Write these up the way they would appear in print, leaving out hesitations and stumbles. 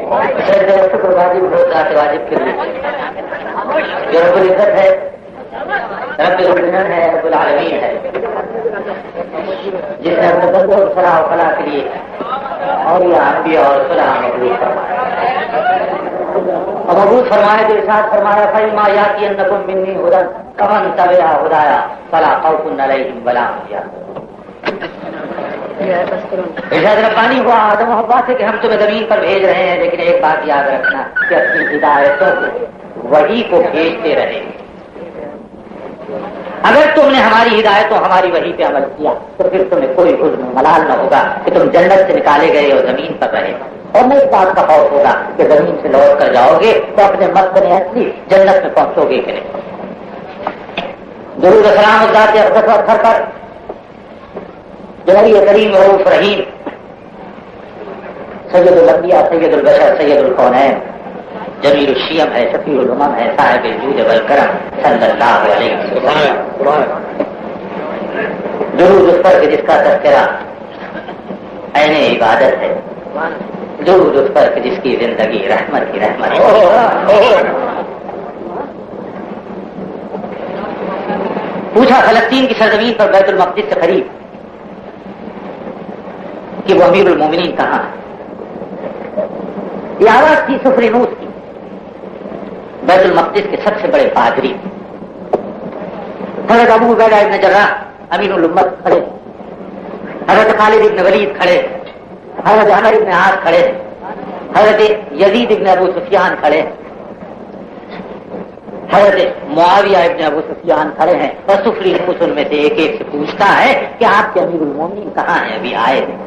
شکر واجب ہو ذات واجب کے لیے جو رب العزت ہے، رب العزت ہے، رب العالمین ہے، جس نے اپنے بندوں اور صلاح و فلاح کے لیے اور یہ انبیاء اور صلاح مبعوث فرمایا اور مبعوث فرمایا جو ارشاد فرمایا فَإِمَّا يَأْتِيَنَّكُم مِّنِّي هُدًى فَمَن تَبِعَ هُدَايَ فَلَا خَوْفٌ عَلَيْهِمْ وَلَا هُمْ يَحْزَنُونَ۔ ارشاد ربانی ہوا آدم و حوا سے کہ ہم تمہیں زمین پر بھیج رہے ہیں، لیکن ایک بات یاد رکھنا کہ اپنی ہدایتوں کو وحی کو بھیجتے رہے۔ اگر تم نے ہماری ہدایتوں ہماری وحی پہ عمل کیا تو پھر تمہیں کوئی حزن و ملال نہ ہوگا کہ تم جنت سے نکالے گئے اور زمین پر رہے، اور نہ اس بات کا خوف ہوگا کہ زمین سے لوٹ کر جاؤ گے تو اپنے مسکن اصلی جنت میں پہنچو گے کہ نہیں۔ درود و سلام ذات اقدس و اطہر پر جو نبی کریم رؤوف رحیم سید الانبیاء سید البشر سید الکونین جمیل الشیم ہے، شفیع الامم ہے، صاحب الجود والکرم صلی اللہ علیہ وسلم۔ درود اس پر کہ جس کا تذکرہ عین عبادت ہے، درود اس پر کہ جس کی زندگی رحمت کی رحمت ہے۔ پوچھا فلسطین کی سرزمین پر بیت المقدس سے قریب کہ وہ امیر المومنین کہاں ہے؟ یہ آواز تھی سفرینوس کی، بیت المقدس کے سب سے بڑے پادری حضرت ابو عبیدہ ابن جراح امین الامت کھڑے، حضرت خالد ابن ولید کھڑے، حضرت عمر ابن عاص کھڑے، حضرت یزید ابن ابو سفیان کھڑے، حضرت معاویہ ابن ابو سفیان کھڑے ہیں، اور سفرینوس ان میں سے ایک ایک سے پوچھتا ہے کہ آپ کے امیر المومنین کہاں ہیں؟ ابھی آئے ہیں؟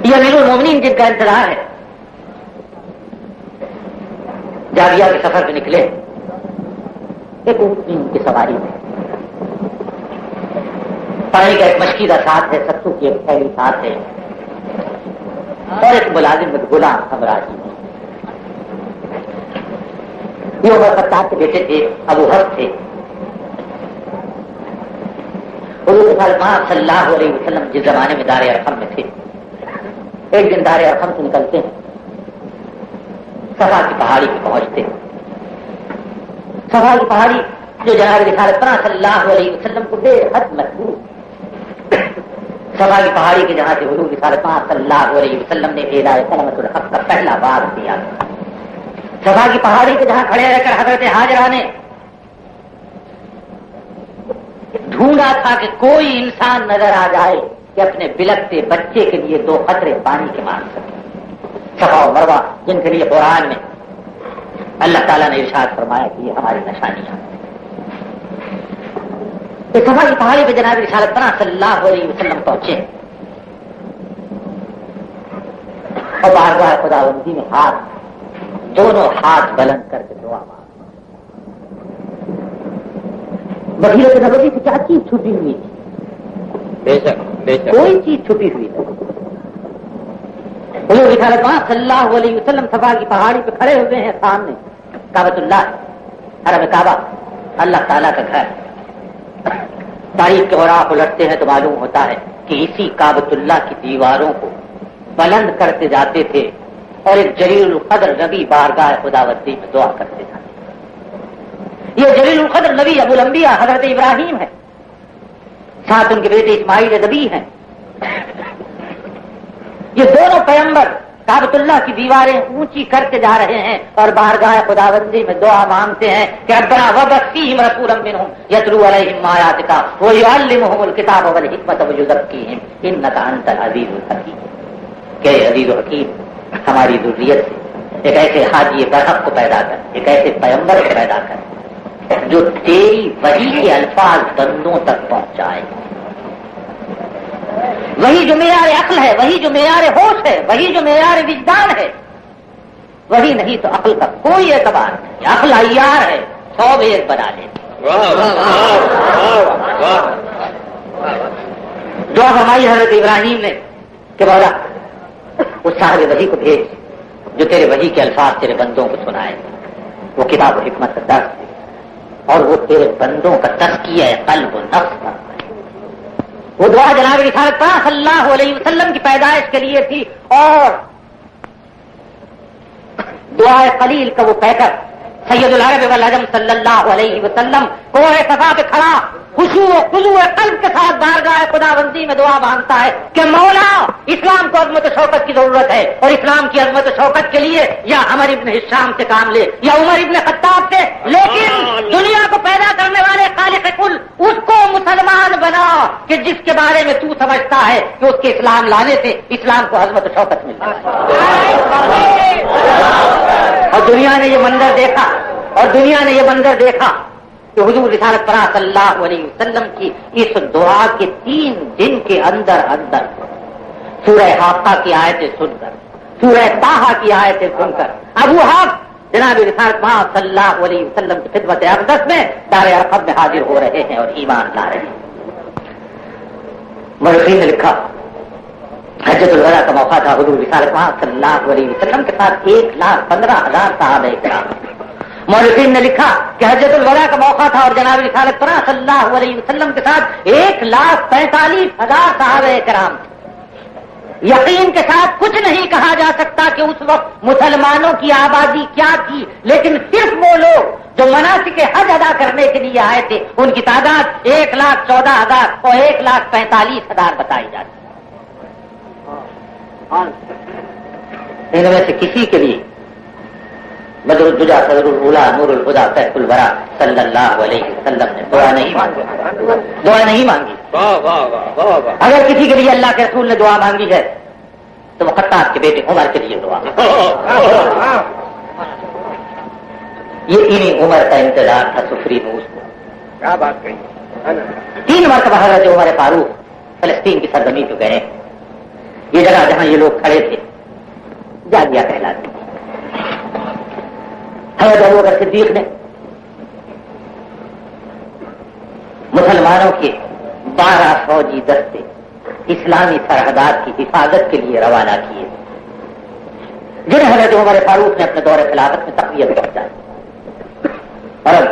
یہ امیر المومنین جن کا انتظار ہے جابیہ کے سفر پہ نکلے، ایک اونٹنی ان کی سواری میں، پانی کا ایک مشکیزہ ساتھ ہے، ستو کی ایک تھیلی ساتھ ہے، اور ایک ملازم غلام ہمراہی ہے۔ یہ عمر خطاب کے بیٹے تھے، ابو حفص تھے۔ حضور صلی اللہ علیہ وسلم جس زمانے میں دار ارقم میں تھے، ایک دن دار ارقم سے نکلتے ہیں، صفا کی پہاڑی پہ پہنچتے ہیں۔ صفا کی پہاڑی جو جناب رسالت پناہ صلی اللہ علیہ وسلم کو بے حد محبوب، صفا کی پہاڑی کے جہاں سے حضور رسالت پناہ صلی اللہ علیہ وسلم نے اعلان کلمۃ الحق کا پہلا بار دیا۔ صفا کی پہاڑی کے جہاں کھڑے رہ کر حضرت حاجرہ نے ڈھونڈا تھا کہ کوئی انسان نظر آ جائے کہ اپنے بلکتے بچے کے لیے 2 قطرے پانی کے مانگ سکے۔ صفا و مروہ جن کے لیے قرآن میں اللہ تعالیٰ نے ارشاد فرمایا کہ یہ ہماری نشانیاں ہیں۔ صفا کی پہاڑی پہ جناب رسالت پناہ صلی اللہ علیہ وسلم پہنچے اور بارگاہ خداوندی میں دونوں ہاتھ بلند کر کے دعا مانگ۔ بصیرت نبوی سے کیا چیز چھپی ہوئی تھی؟ بے شک کوئی چیز چھپی ہوئی نہیں۔ حضور رسالت پناہ صلی اللہ علیہ وسلم صفا کی پہاڑی پہ کھڑے ہوئے ہیں، سامنے کعبۃ اللہ، حرم کعبہ، اللہ تعالیٰ کا گھر۔ تاریخ کے اوراق الٹتے ہیں تو معلوم ہوتا ہے کہ اسی کعبۃ اللہ کی دیواروں کو بلند کرتے جاتے تھے اور ایک جلیل القدر نبی بارگاہ خداوندی میں دعا کرتے جاتے۔ یہ جلیل القدر نبی ابو الانبیاء حضرت ابراہیم ہے، ساتھ ان کے بیٹے اسماعیل نبی ہیں۔ یہ دونوں پیغمبر کعبۃ اللہ کی دیواریں اونچی کرتے جا رہے ہیں اور بارگاہ خداوندی میں دعا مانگتے ہیں کہ ربنا وابعث فیہم رسولا منہم یتلو علیہم آیاتک ویعلمہم الکتاب والحکمۃ ویزکیہم انک انت العزیز الحکیم۔ کہ عزیز و حکیم، ہماری ذریت سے ایک ایسے حاجی برحق کو پیدا کر، ایک ایسے پیغمبر کو پیدا کر جو تیری وحی کے الفاظ بندوں تک پہنچائے، وہی جو معیار عقل ہے، وہی جو معیار ہوش ہے، وہی جو معیار وجدان ہے، وہی نہیں تو عقل کا کوئی اعتبار نہیں۔ عقل عیار ہے، 100 ایک بنا لے۔ دعا فرمائی حضرت ابراہیم نے کہ مولا اس صاحب وحی کو بھیج جو تیرے وحی کے الفاظ تیرے بندوں کو سنائے، وہ کتاب و حکمت کا درس اور وہ تیرے بندوں کا تزکیہ قلب و نفس ہے، وہ دعا جناب رسالت پاک صلی اللہ علیہ وسلم کی پیدائش کے لیے تھی، اور دعائے قلیل کا وہ کہہ کر سید العرب والعجم صلی اللہ علیہ وسلم کوہ صفا پہ کھڑا خشوع و خضوع قلب کے ساتھ بارگاہ خداوندی میں دعا مانگتا ہے کہ مولا اسلام کو عظمت و شوکت کی ضرورت ہے، اور اسلام کی عظمت و شوکت کے لیے یا عمر ابن ہشام سے کام لے یا عمر ابن خطاب سے، لیکن دنیا کو پیدا کرنے والے خالق کل اس کو مسلمان بنا کہ جس کے بارے میں تو سمجھتا ہے کہ اس کے اسلام لانے سے اسلام کو عظمت و شوکت ملتا ہے۔ اور دنیا نے یہ منظر دیکھا کہ حضور رسالت پاک صلی اللہ علیہ وسلم کی اس دعا کے 3 دن کے اندر سورہ حاقہ کی آیتیں سن کر، سورہ طٰہٰ کی آیتیں سن کر ابو حفص جناب رسالت پاک صلی اللہ علیہ وسلم کی خدمت اقدس میں دار ارقم میں حاضر ہو رہے ہیں اور ایمان لا رہے ہیں۔ مورخین نے لکھا حجۃ الوداع کا موقع تھا، حضور رسالت پاک صلی اللہ علیہ وسلم کے ساتھ 1,15,000 صحابہ کرام۔ مورخین نے لکھا کہ حجۃ الوداع کا موقع تھا اور جناب رسالت پاک صلی اللہ علیہ وسلم کے ساتھ 1,45,000 صحابہ کرام تھے۔ یقین کے ساتھ کچھ نہیں کہا جا سکتا کہ اس وقت مسلمانوں کی آبادی کیا تھی، لیکن صرف وہ لوگ جو مناسک حج ادا کرنے کے لیے آئے تھے ان کی تعداد 1,14,000 اور 1,45,000 بتائی جاتی ہے۔ ان میں سے کسی کے لیے بدر الدجا صدر الاولیٰ نور الہدیٰ سیف الورا صلی اللہ علیہ وسلم نے دعا نہیں مانگی۔ اگر کسی کے لیے اللہ کے رسول نے دعا مانگی ہے تو وہ خطاب کے بیٹے عمر کے لیے دعا، یہ انہیں عمر کا انتظار تھا سفری موس کو۔ کیا بات کہی، 3 مرتبہ حضرت عمر فاروق فلسطین کی سرزمین پہ گئے۔ یہ جگہ جہاں یہ لوگ کھڑے تھے جاگیا کہلاتی تھی۔ حضرت ابوبکر صدیق نے مسلمانوں کے 12 فوجی دستے اسلامی سرحدات کی حفاظت کے لیے روانہ کیے، جنہیں حضرت عمر فاروق نے اپنے دور خلافت میں تقویت پہنچائی۔ اور اب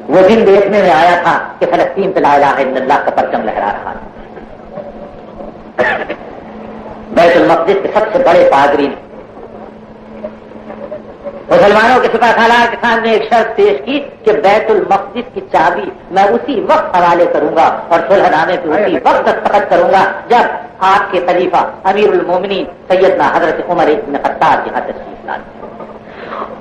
وہ دن دیکھنے میں آیا تھا کہ فلسطین پہ لا الہ الا اللہ کا پرچم لہرا رہا تھا۔ بیت المقدس کے سب سے بڑے پادری نے مسلمانوں کے سپاہ سالار کے سامنے ایک شرط پیش کی کہ بیت المقدس کی چابی میں اسی وقت حوالے کروں گا اور صلح نامے پہ اسی وقت دستخط کروں گا جب آپ کے خلیفہ امیر المومنین سیدنا حضرت عمر ابن خطاب یہاں تشریف لائیں۔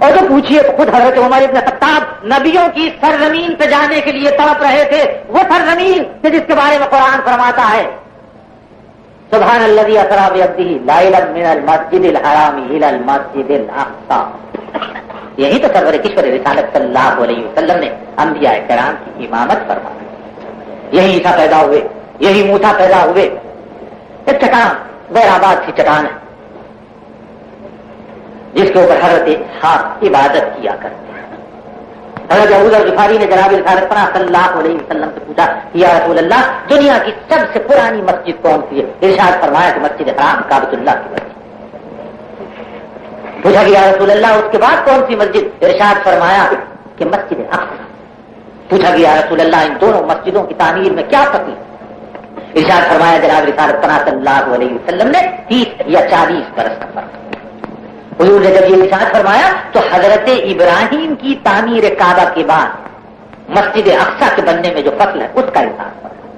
اور تو پوچھئے تو خود حضرت عمر ابن خطاب نبیوں کی سرزمین پہ جانے کے لیے تڑپ رہے تھے، وہ سرزمین جس کے بارے میں قرآن فرماتا ہے سبحان الذی اسری بعبدہ لیلا من المسجد الحرام الی المسجد الاقصی۔ یہی تو سرور کشور رسالت صلی اللہ علیہ وسلم نے انبیاء کرام کی امامت فرمائی، یہی عیسیٰ پیدا ہوئے، یہی موسیٰ پیدا ہوئے۔ ایک چٹان غیر آباد کی چٹان ہے جس کے اوپر حضرت اسحاق عبادت کیا کرتے ہیں۔ حضرت ابو ذر غفاری نے جناب رسالت پاک صلی اللہ علیہ وسلم سے پوچھا یا رسول اللہ دنیا کی سب سے پرانی مسجد کون سی ہے؟ ارشاد فرمایا کہ مسجد حرام کعبۃ اللہ کی مسجد۔ پوچھا کہ یا رسول اللہ اس کے بعد کون سی مسجد؟ ارشاد فرمایا کہ مسجد اقصی۔ پوچھا کہ یا رسول اللہ ان دونوں مسجدوں کی تعمیر میں کیا تکلیف؟ ارشاد فرمایا جناب رسالت پاک صلی اللہ علیہ وسلم نے 30 یا 40 برس کا فرق۔ حضور نے جب یہ ارشاد فرمایا تو حضرت ابراہیم کی تعمیر کعبہ کے بعد مسجد اقصی کے بننے میں جو فصل ہے اس کا ارشاد فرمایا۔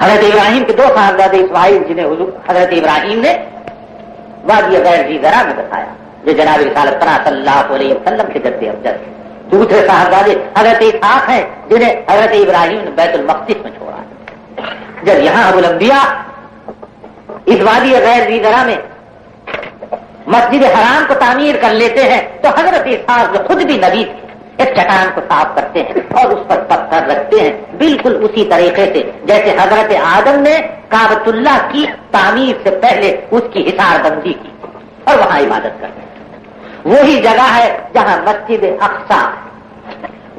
حضرت ابراہیم کے 2 صاحبزادے اسماعیل جنہیں حضرت ابراہیم نے وادی غیر ذی زرع میں بتایا جو جناب رسالت پاک صلی اللہ علیہ وسلم کے جد افضل۔ دوسرے صاحبزادے حضرت اسحاق ہیں جنہیں حضرت ابراہیم نے بیت المقدس میں چھوڑا۔ جب یہاں ابو الانبیاء اس وادی غیر ذی زرع میں مسجد حرام کو تعمیر کر لیتے ہیں تو حضرت اسحاق جو خود بھی نبی تھے ایک چٹان کو صاف کرتے ہیں اور اس پر پتھر رکھتے ہیں، بالکل اسی طریقے سے جیسے حضرت آدم نے کعبۃ اللہ کی تعمیر سے پہلے اس کی حصار بندی کی اور وہاں عبادت کرتے ہیں۔ وہی جگہ ہے جہاں مسجد اقصی،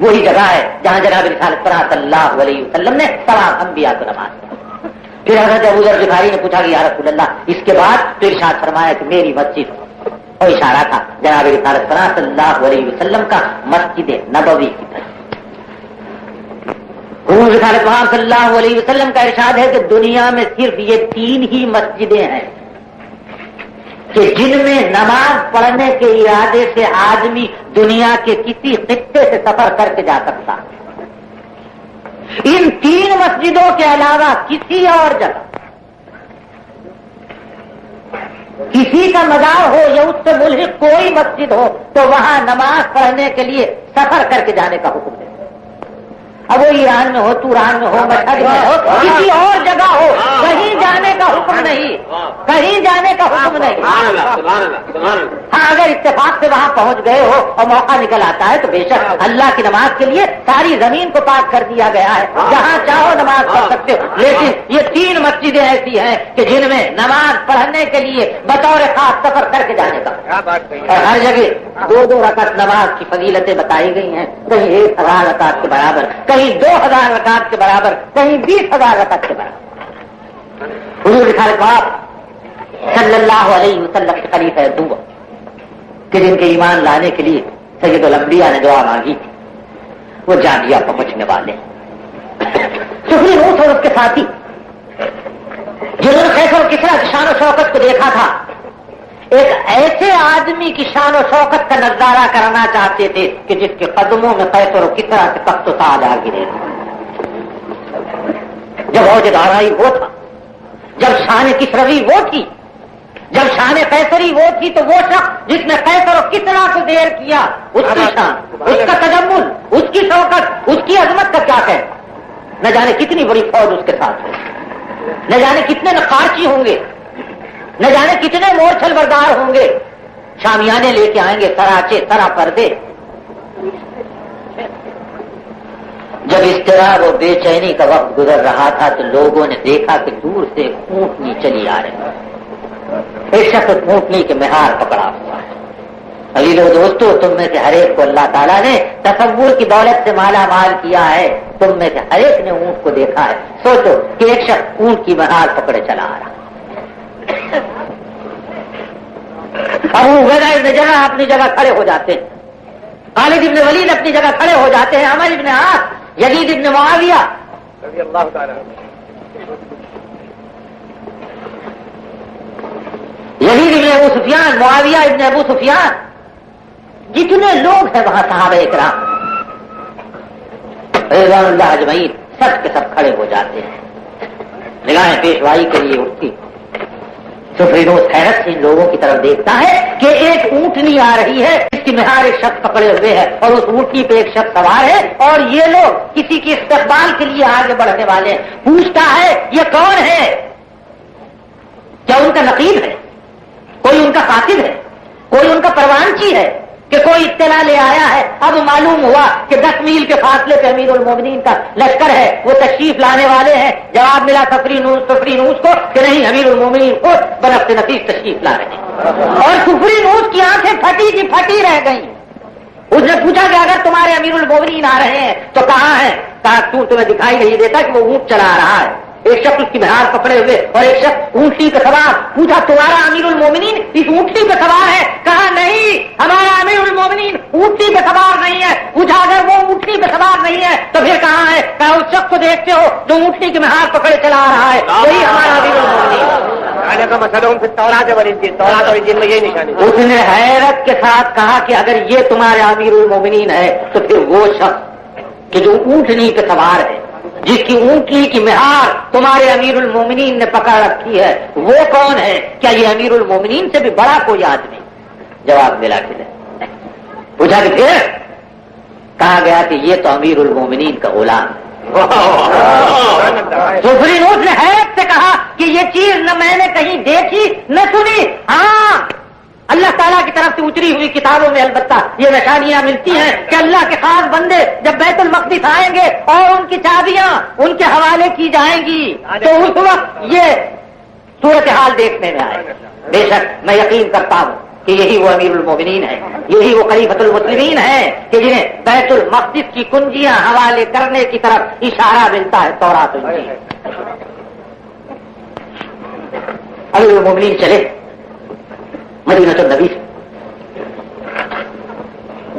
وہی جگہ ہے جہاں جناب رسالت پاک صلی اللہ علیہ وسلم نے تمام انبیاء کو نماز پڑھی۔ پھر حضرت ابو ذر غفاری نے پوچھا کہ یا رسول اللہ اس کے بعد تو ارشاد فرمایا کہ میری مسجد، اور اشارہ تھا جناب رسالت پاک صلی اللہ علیہ وسلم کا مسجد نبوی کی طرف۔ حضور رسالت محمد صلی اللہ علیہ وسلم کا ارشاد ہے کہ دنیا میں صرف یہ 3 ہی مسجدیں ہیں کہ جن میں نماز پڑھنے کے ارادے سے آدمی دنیا کے کسی خطے سے سفر کر کے جا سکتا. ان 3 مسجدوں کے علاوہ کسی اور جگہ کسی کا مزار ہو یا اس سے ملحق کوئی مسجد ہو تو وہاں نماز پڑھنے کے لیے سفر کر کے جانے کا حکم ہے. اب وہ ایران میں ہو، توران میں ہو، مشہد میں ہو، کسی اور جگہ ہو، کہیں جانے کا حکم نہیں، کہیں جانے کا حکم نہیں. ہاں اگر اتفاق سے وہاں پہنچ گئے ہو اور موقع نکل آتا ہے تو بے شک اللہ کی نماز کے لیے ساری زمین کو پاک کر دیا گیا ہے، جہاں چاہو نماز پڑھ سکتے ہو. لیکن یہ 3 مسجدیں ایسی ہیں کہ جن میں نماز پڑھنے کے لیے بطور خاص سفر کر کے جانے کا، اور ہر جگہ 2 رکعت نماز کی فضیلتیں بتائی گئی ہیں. کہیں 1000 رکعت کے برابر، کہیں 2000 رکعت کے برابر، کہیں 20,000 رکعت کے برابر. حضور رسالت پاک صلی اللہ علیہ وسلم کے خلیفہ دو کہ جن کے ایمان لانے کے لیے سید الانبیاء نے دعا مانگی تھی، وہ جامعہ پہنچنے والے سفری موس اور اس کے ساتھی جنہوں نے قیصر و کسریٰ کی شان و شوکت کو دیکھا تھا، ایک ایسے آدمی کی شان و شوکت کا نظارہ کرنا چاہتے تھے کہ جس کے قدموں میں قیصر و کسریٰ سے تخت و تاج آ گرے. جب اوج دارائی وہ تھا، جب شان کسروی وہ تھی، جب شان قیصری وہ تھی، تو وہ شخص جس نے قیصر و کسریٰ کو دیر کیا، اس کی شان، اس کا تجمل، اس کی شوکت، اس کی عظمت کا کیا کہنا. نہ جانے کتنی بڑی فوج اس کے ساتھ ہے، نہ جانے کتنے نقاشی ہوں گے، نہ جانے کتنے مورچل بردار ہوں گے، شامیانے لے کے آئیں گے، سراچے سرا پردے. جب اضطراب و بے چینی کا وقت گزر رہا تھا تو لوگوں نے دیکھا کہ دور سے اونٹنی چلی آ رہی ہے. ایک شخص اونٹنی کے مہار پکڑا ہوا ہے. ابھی لوگ دوستو، تم میں سے ہر ایک کو اللہ تعالیٰ نے تصور کی دولت سے مالا مال کیا ہے. تم میں سے ہر ایک نے اونٹ کو دیکھا ہے. سوچو کہ ایک شخص اونٹ کی مہار پکڑے چلا آ رہا. ابو عبیدہ ابن جرح اپنی جگہ کھڑے ہو جاتے ہیں، خالد ابن ولید اپنی جگہ کھڑے ہو جاتے ہیں، عمر ابن عاص، یزید ابن معاویہ رضی اللہ تعالی یزید ابن ابو سفیان، معاویہ ابن ابو سفیان، جتنے لوگ ہیں وہاں صحابہ کرام رضوان اللہ اجمعین، سب کے سب کھڑے ہو جاتے ہیں. نگاہیں پیشوائی کے لیے اٹھتی. تو فیروز حیرت سے ان لوگوں کی طرف دیکھتا ہے کہ ایک اونٹنی آ رہی ہے، اس کی مہار ایک شخص پکڑے ہوئے ہے اور اس اونٹنی پہ ایک شخص سوار ہے، اور یہ لوگ کسی کے استقبال کے لیے آگے بڑھنے والے ہیں. پوچھتا ہے یہ کون ہے؟ کیا ان کا نقیب ہے؟ کوئی ان کا قاصد ہے؟ کوئی ان کا پروانچی ہے کہ کوئی اطلاع لے آیا ہے؟ اب معلوم ہوا کہ 10 میل کے فاصلے پہ امیر المومنین کا لشکر ہے، وہ تشریف لانے والے ہیں. جواب ملا سفری نوس کو کہ نہیں، امیر المومنین کو برفت نفیس تشریف لا رہے ہیں. اور سفری نوس کی آنکھیں پھٹی کی پھٹی رہ گئی. اس نے پوچھا کہ اگر تمہارے امیر المومنین آ رہے ہیں تو کہاں ہیں؟ کہا تمہیں دکھائی نہیں دیتا کہ وہ اونٹ چلا رہا ہے. ایک شخص اس کی مہار پکڑے ہوئے اور ایک شخص اونٹنی پہ سوار. پوچھا تمہارا امیر المومنین اس اونٹنی پہ سوار ہے؟ کہا نہیں، ہمارا امیر المومنین اونٹنی پہ سوار نہیں ہے. پوچھا اگر وہ اونٹنی پہ سوار نہیں ہے تو پھر کہاں ہے؟ کہا اس شخص کو دیکھتے ہو جو اونٹنی کی مہار پکڑے چلا آ رہا ہے، وہی ہمارا امیر المومنین. کا مسئلہ ان سے تورات اور انجیل میں یہی نشانی. اس نے حیرت کے ساتھ کہا کہ اگر یہ تمہارے امیر المومنین ہے تو پھر وہ شخص کہ جو اونٹنی پہ سوار ہے، جس کی اونٹنی کی مہار تمہارے امیر المومنین نے پکڑ رکھی ہے، وہ کون ہے؟ کیا یہ امیر المومنین سے بھی بڑا کوئی آدمی؟ جواب ملا کہ نہیں. پوچھا کہ پھر؟ کہا گیا کہ یہ تو امیر المومنین کا غلام ہے. سفری نوس نے حیرت سے کہا کہ یہ چیز نہ میں نے کہیں دیکھی نہ سنی. ہاں، اللہ تعالیٰ کی طرف سے اتری ہوئی کتابوں میں البتہ یہ نشانیاں ملتی ہیں کہ اللہ کے خاص بندے جب بیت المقدس آئیں گے اور ان کی چابیاں ان کے حوالے کی جائیں گی تو اس وقت یہ صورتحال دیکھنے میں آئے. بے شک میں یقین کرتا ہوں کہ یہی وہ امیر المومنین ہے، یہی وہ خلیفۃ المسلمین ہے کہ جنہیں بیت المقدس کی کنجیاں حوالے کرنے کی طرف اشارہ ملتا ہے تورات و انجیل. امیر المومنین چلے مدینہ النبی سے.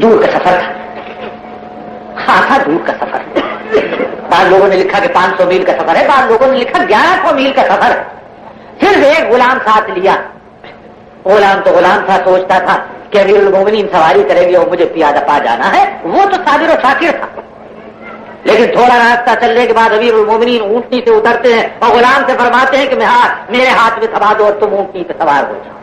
دور کا سفر تھا، خاصا دور کا سفر. بعض لوگوں نے لکھا کہ 500 میل کا سفر ہے، بعض لوگوں نے لکھا 1100 میل کا سفر ہے. صرف ایک غلام ساتھ لیا. غلام تو غلام تھا، سوچتا تھا کہ امیر المومنین سواری کرے گی اور مجھے پیادہ پا جانا ہے. وہ تو صابر و شاکر تھا، لیکن تھوڑا راستہ چلنے کے بعد امیر المومنین اونٹنی سے اترتے ہیں اور غلام سے فرماتے ہیں کہ میرے ہاتھ میں تھما دو اور تم اونٹنی پہ سوار ہو جاؤ.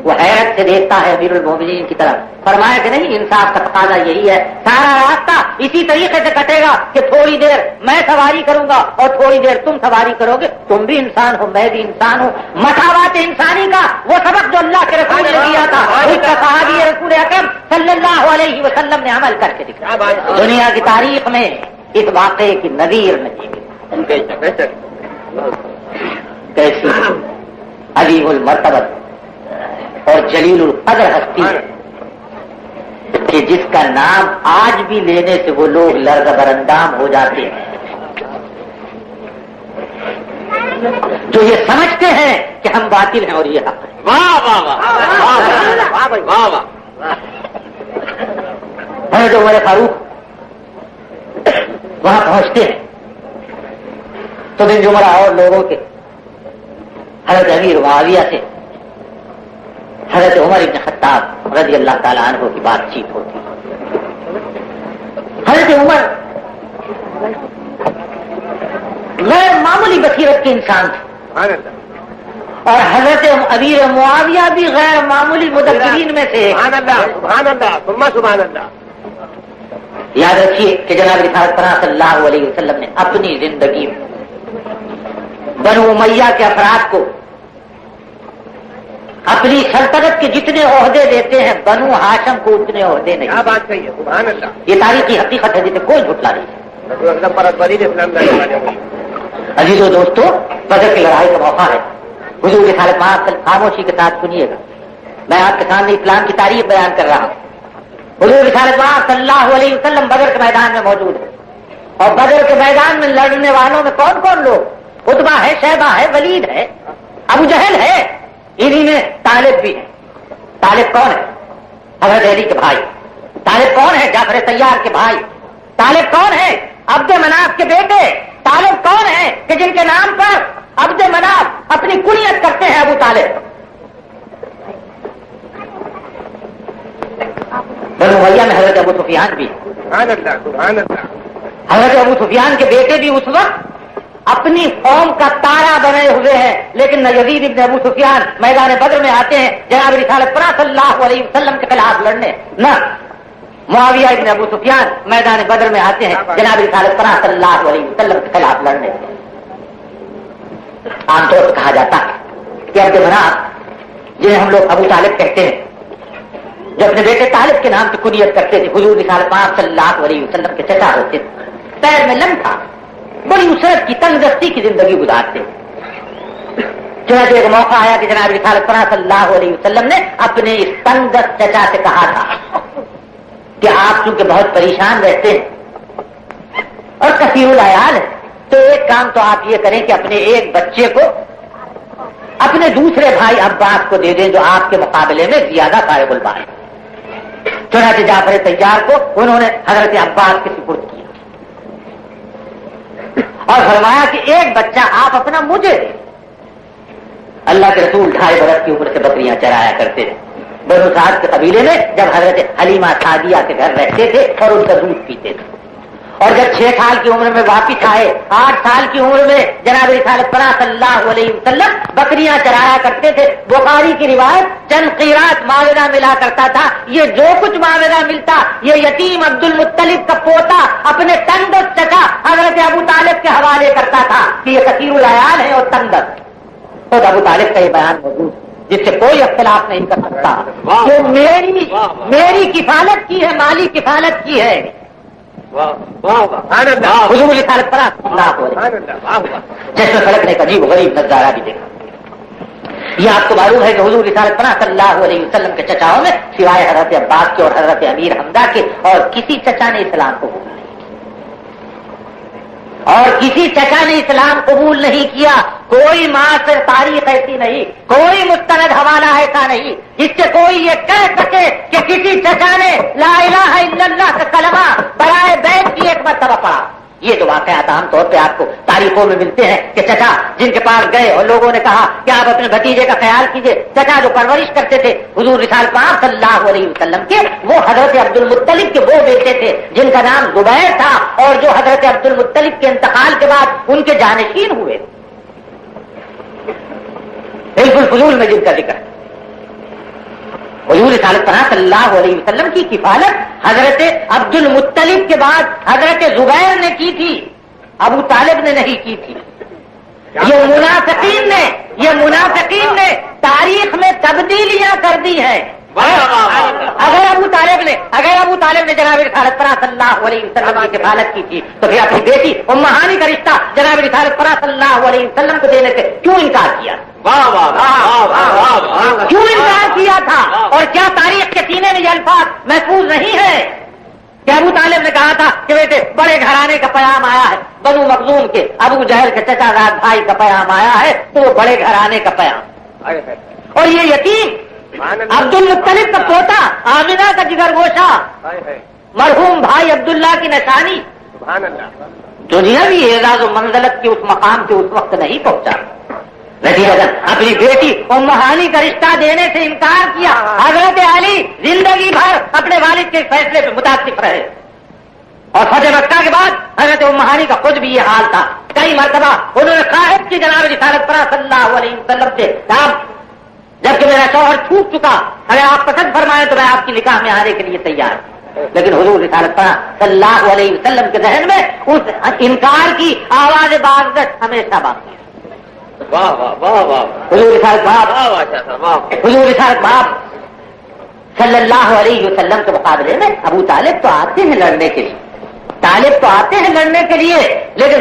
وہ حیرت سے دیکھتا ہے امیر المومنین کی طرف. فرمایا کہ نہیں، انصاف کا تقاضا یہی ہے، سارا راستہ اسی طریقے سے کٹے گا کہ تھوڑی دیر میں سواری کروں گا اور تھوڑی دیر تم سواری کرو گے. تم بھی انسان ہو، میں بھی انسان ہوں. مساوات انسانی کا وہ سبق جو اللہ کے رسول نے دیا تھا، اس کا صحابی رسول اکرم صلی اللہ علیہ وسلم نے عمل کر کے دکھایا. دنیا کی تاریخ میں اس واقعے کی نظیر نہیں کیسی عظیم المرتبت اور جلیل القدر ہستی ہے کہ جس کا نام آج بھی لینے سے وہ لوگ لرزہ برندام ہو جاتے ہیں، جو یہ سمجھتے ہیں کہ ہم باطل ہیں اور یہ حق ہے. واہ واہ واہ واہ واہ. حضرت عمر فاروق وہاں پہنچتے ہیں تو بن جمرہ اور لوگوں کے حضرت امیر معاویہ سے حضرت عمر بن خطاب رضی اللہ تعالیٰ عنہ کی بات چیت ہوتی. حضرت عمر غیر معمولی بصیرت کے انسان تھے اور حضرت امیر معاویہ بھی غیر معمولی مدبرین میں سے. سبحان اللہ ثم سبحان اللہ. یاد رکھیے کہ جناب رسالت پناہ صلی اللہ علیہ وسلم نے اپنی زندگی میں بنو امیہ کے افراد کو اپنی سلطنت کے جتنے عہدے دیتے ہیں بنو ہاشم کو اتنے عہدے نہیں. کیا بات کہی ہے، سبحان اللہ. یہ تاریخی حقیقت ہے جسے کوئی جھٹلا نہیں. عزیزو دوستو، بدر کی لڑائی کا موقع ہے. حضور کی حالت میں خاموشی کے ساتھ سنیے گا. میں آپ کے سامنے اسلام کی تاریخ بیان کر رہا ہوں. حضور کی حالت میں صلی اللہ علیہ وسلم بدر کے میدان میں موجود ہے اور بدر کے میدان میں لڑنے والوں میں کون کون لوگ؟ عتبہ ہے، شیبہ ہے، ولید ہے، ابو جہل ہے، انہی میں طالب بھی ہے. طالب کون ہے؟ حضرت علی کے بھائی. طالب کون ہے؟ جعفر طیار کے بھائی. طالب کون ہے؟ عبد مناف کے بیٹے. طالب کون ہے کہ جن کے نام پر عبد مناف اپنی کنیت کرتے ہیں ابو طالب. بنو امیہ میں حضرت ابو سفیان بھی. سبحان اللہ سبحان اللہ. حضرت ابو سفیان کے بیٹے بھی اس وقت اپنی قوم کا تارا بنے ہوئے ہیں، لیکن نہ یزید ابن ابو سفیان میدان بدر میں آتے ہیں جناب رسالت پناہ صلی اللہ علیہ وسلم کے خلاف لڑنے، نہ معاویہ ابن ابو سفیان میدان بدر میں آتے ہیں جناب رسالت پناہ صلی اللہ علیہ وسلم کے خلاف لڑنے. عام طور سے کہا جاتا ہے کہ عبد مناف جنہیں ہم لوگ ابو طالب کہتے ہیں، جو اپنے بیٹے طالب کے نام سے کنیت کرتے تھے، حضور رسالت پاک صلی اللہ علیہ وسلم کے چچا ہوتے تھے. پیر میں لم تھا، بڑی اسرت کی تنگ دستی کی زندگی گزارتے. چنانچہ ایک موقع آیا کہ جناب رسالت پاک صلی اللہ علیہ وسلم نے اپنے اس تنگ دست چچا سے کہا تھا کہ آپ چونکہ بہت پریشان رہتے ہیں اور کثیر العیال ہے، تو ایک کام تو آپ یہ کریں کہ اپنے ایک بچے کو اپنے دوسرے بھائی عباس کو دے دیں جو آپ کے مقابلے میں زیادہ فارغ البال ہے. چنانچہ جعفر طیار کو انہوں نے حضرت عباس کے سپرد کیا اور فرمایا کہ ایک بچہ آپ اپنا مجھے دیں. اللہ کے رسول 2.5 برس کی عمر سے بکریاں چرایا کرتے تھے. بنو سعد کے قبیلے میں جب حضرت حلیمہ سعدیہ کے گھر رہتے تھے اور ان کا دودھ پیتے تھے، اور جب 6 سال کی عمر میں واپس آئے، 8 سال کی عمر میں جناب رسالت پناہ صلی اللہ علیہ وسلم بکریاں چرایا کرتے تھے. بخاری کی روایت چند قیرات معاوضہ ملا کرتا تھا. یہ جو کچھ معاوضہ ملتا یہ یتیم عبد المطلب کا پوتا اپنے تندرست چچا حضرت ابو طالب کے حوالے کرتا تھا کہ یہ کثیر العیال ہے اور تندرست. خود ابو طالب کا یہ بیان موجود جس سے کوئی اختلاف نہیں کر سکتا کہ میری کفالت کی ہے، مالی کفالت کی ہے. حضور رسالت پناہ جیسے سڑک نے عجیب غریب نظارہ بھی دیکھا. یہ آپ کو معلوم ہے کہ حضور رسالت پناہ صلی اللہ علیہ وسلم کے چچاؤں میں سوائے حضرت عباس کے اور حضرت امیر حمزہ کے اور کسی چچا نے اسلام کو قبول نہیں اور کسی چچا نے اسلام قبول نہیں کیا. کوئی معاصر تاریخ ایسی نہیں، کوئی مستند حوالہ ایسا نہیں جس سے کوئی یہ کہہ سکے کہ کسی چچا نے لا الہ الا اللہ کا کلمہ برائے بیت کی ایک مرتبہ پڑھا. یہ جو واقعات عام طور پہ آپ کو تاریخوں میں ملتے ہیں کہ چچا جن کے پاس گئے اور لوگوں نے کہا کہ آپ اپنے بھتیجے کا خیال کیجئے، چچا جو پرورش کرتے تھے حضور رسالت پاک صلی اللہ علیہ وسلم کے، وہ حضرت عبد المطلب کے وہ بیٹے تھے جن کا نام زبیر تھا، اور جو حضرت عبد المطلب کے انتقال کے بعد ان کے جانشین ہوئے، بالکل فضول میں جن کا ذکر ہے۔ حضور رسالت پاک صلی اللہ علیہ وسلم کی کفالت حضرت عبد المطلب کے بعد حضرت زبیر نے کی تھی، ابو طالب نے نہیں کی تھی۔ یہ منافقین نے تاریخ میں تبدیلیاں کر دی ہیں۔ اگر ابو طالب نے جناب رسالت پاک صلی اللہ علیہ وسلم کی کفالت کی تھی تو پھر اپنی بیٹی ام ہانی کا رشتہ جناب رسالت پاک صلی اللہ علیہ وسلم کو دینے سے کیوں انکار کیا؟ کیوں انکار کیا تھا؟ اور کیا تاریخ کے سینے میں یہ الفاظ محفوظ نہیں ہے کہ ابو طالب نے کہا تھا کہ بیٹے بڑے گھرانے کا پیام آیا ہے، بنو مخزوم کے ابو جہل کے چچا زاد بھائی کا پیام آیا ہے، تو وہ بڑے گھرانے کا پیام، اور یہ یتیم عبد المطلب کا پوتا آمنہ کا جگر گوشہ مرحوم بھائی عبداللہ کی نشانی دنیاوی اعزاز و منزلت کی اس مقام کے اس وقت نہیں پہنچا، نتیجہ اپنی بیٹی ام ہانی کا رشتہ دینے سے انکار کیا۔ حضرت علی زندگی بھر اپنے والد کے فیصلے پہ متعلق رہے، اور فتح مکہ کے بعد حضرت ام ہانی کا خود بھی یہ حال تھا۔ کئی مرتبہ انہوں نے خواہش کی جناب رسالت پاک صلی اللہ علیہ وسلم سے، جبکہ میرا شوہر چھوٹ چکا، اگر آپ پسند فرمائیں تو میں آپ کی نکاح میں آنے کے لیے تیار ہوں، لیکن حضور رسالت پاک صلی اللہ علیہ وسلم کے ذہن میں اس انکار کی آواز بازگشت ہمیشہ باقی ہے۔ حضور رسالت پاک صلی اللہ علیہ وسلم کے مقابلے میں ابو طالب تو آتے ہیں لڑنے کے لیے، لیکن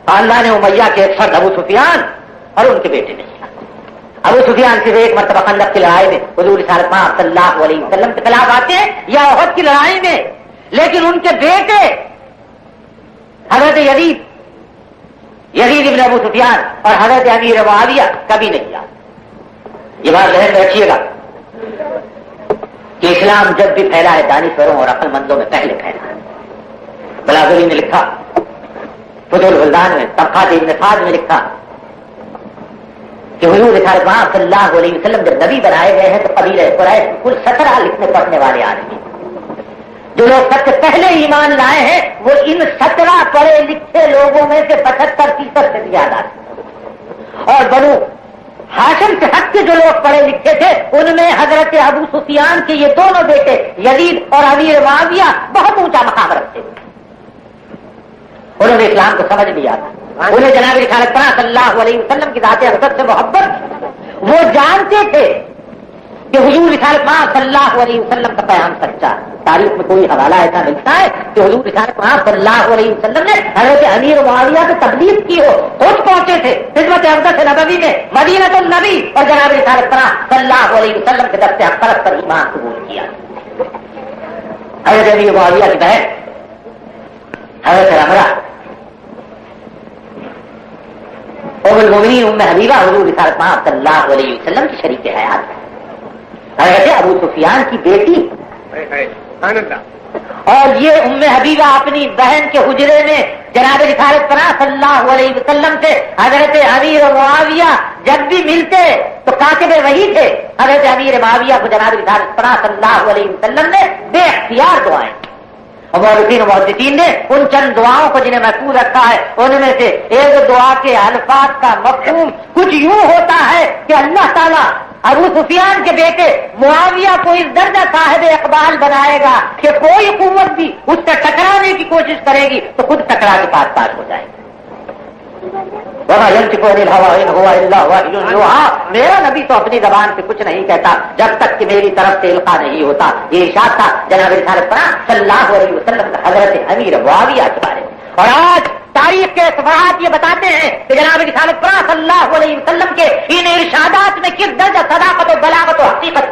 خاندان امیہ کے ایک فرد ابو سفیان اور ان کے بیٹے نہیں۔ ابو سفیان صرف ایک مرتبہ خندق کی لڑائی میں حضور رسالت پاک صلی اللہ علیہ وسلم کے خلاف آتے ہیں یا احد کی لڑائی میں، لیکن ان کے بیٹے حضرت یزید ابن ابو سفیان اور حضرت امیر معاویہ کبھی نہیں آتے۔ یہ بات ذہن میں رکھیے گا کہ اسلام جب بھی پھیلا ہے دانشوروں اور عقل مندوں میں پہلے پھیلا ہے۔ بلاغری نے لکھا، فتح البلدان میں، طبقات ابن سعد میں لکھا کہ حضور رسالت پاک صلی اللہ علیہ وسلم جب نبی بنائے گئے ہیں تو قبیلہ قریش کل 17 لکھنے پڑھنے والے آدمی، جو لوگ سب سے پہلے ایمان لائے ہیں وہ ان 17 پڑھے لکھے لوگوں میں سے 75% سے زیادہ تھے، اور بنو ہاشم سے ہٹ کے جو لوگ پڑھے لکھے تھے ان میں حضرت ابو سفیان کے یہ دونوں بیٹے یزید اور امیر معاویہ بہت اونچا مقام رکھتے تھے۔ انہوں نے اسلام کو سمجھ لیا تھا، انہیں جناب رسالت پاک صلی اللہ علیہ وسلم کی ذات اقدس سے محبت، وہ جانتے تھے کہ حضور رسالت پاک صلی اللہ علیہ وسلم کا پیغام سچا۔ تاریخ میں کوئی حوالہ ایسا ملتا ہے کہ حضور رسالت پاک صلی اللہ علیہ وسلم نے حضرت امیر معاویہ کو تبلیغ کی ہو، خود پہنچے تھے خدمت اقدس نبوی میں مدینۃ النبی، اور جناب رسالت پاک صلی اللہ علیہ وسلم کے درس حق پرست پر ایمان قبول کیا۔ حضرت امیر معاویہ کی بہن حضرت رملہ ام المؤمنین ام حبیبہ حضور رسالت پاک صلی اللہ علیہ وسلم کی شریک حیات ہے۔ حضرت ابو سفیان کی بیٹی، اور یہ ام حبیبہ اپنی بہن کے حجرے میں جناب رسالت پاک صلی اللہ علیہ وسلم سے حضرت امیر معاویہ جب بھی ملتے تو کاتب وحی تھے۔ حضرت امیر معاویہ کو جناب رسالت پاک صلی اللہ علیہ وسلم نے بے اختیار دعائیں، اور مورخین و محدثین نے ان چند دعاؤں کو جنہیں محفوظ رکھا ہے ان میں سے ایک دعا کے الفاظ کا مفہوم کچھ یوں ہوتا ہے کہ اللہ تعالیٰ ابو سفیان کے بیٹے معاویہ کو اس درجہ صاحب اقبال بنائے گا کہ کوئی قوت بھی اس سے ٹکرانے کی کوشش کرے گی تو خود ٹکرا کے پاس پاس ہو جائے گا۔ میرا نبی تو اپنی زبان سے کچھ نہیں کہتا جب تک کہ میری طرف سے القا نہیں ہوتا۔ یہ ارشاد تھا جناب رسالت پاک صلی اللہ علیہ وسلم کا حضرت امیر معاویہ کے بارے میں، اور آج تاریخ کے صفحات یہ بتاتے ہیں کہ جناب رسالت پاک صلی اللہ علیہ وسلم کے ان ارشادات میں کس درجہ صداقت و بلاغت و حقیقت،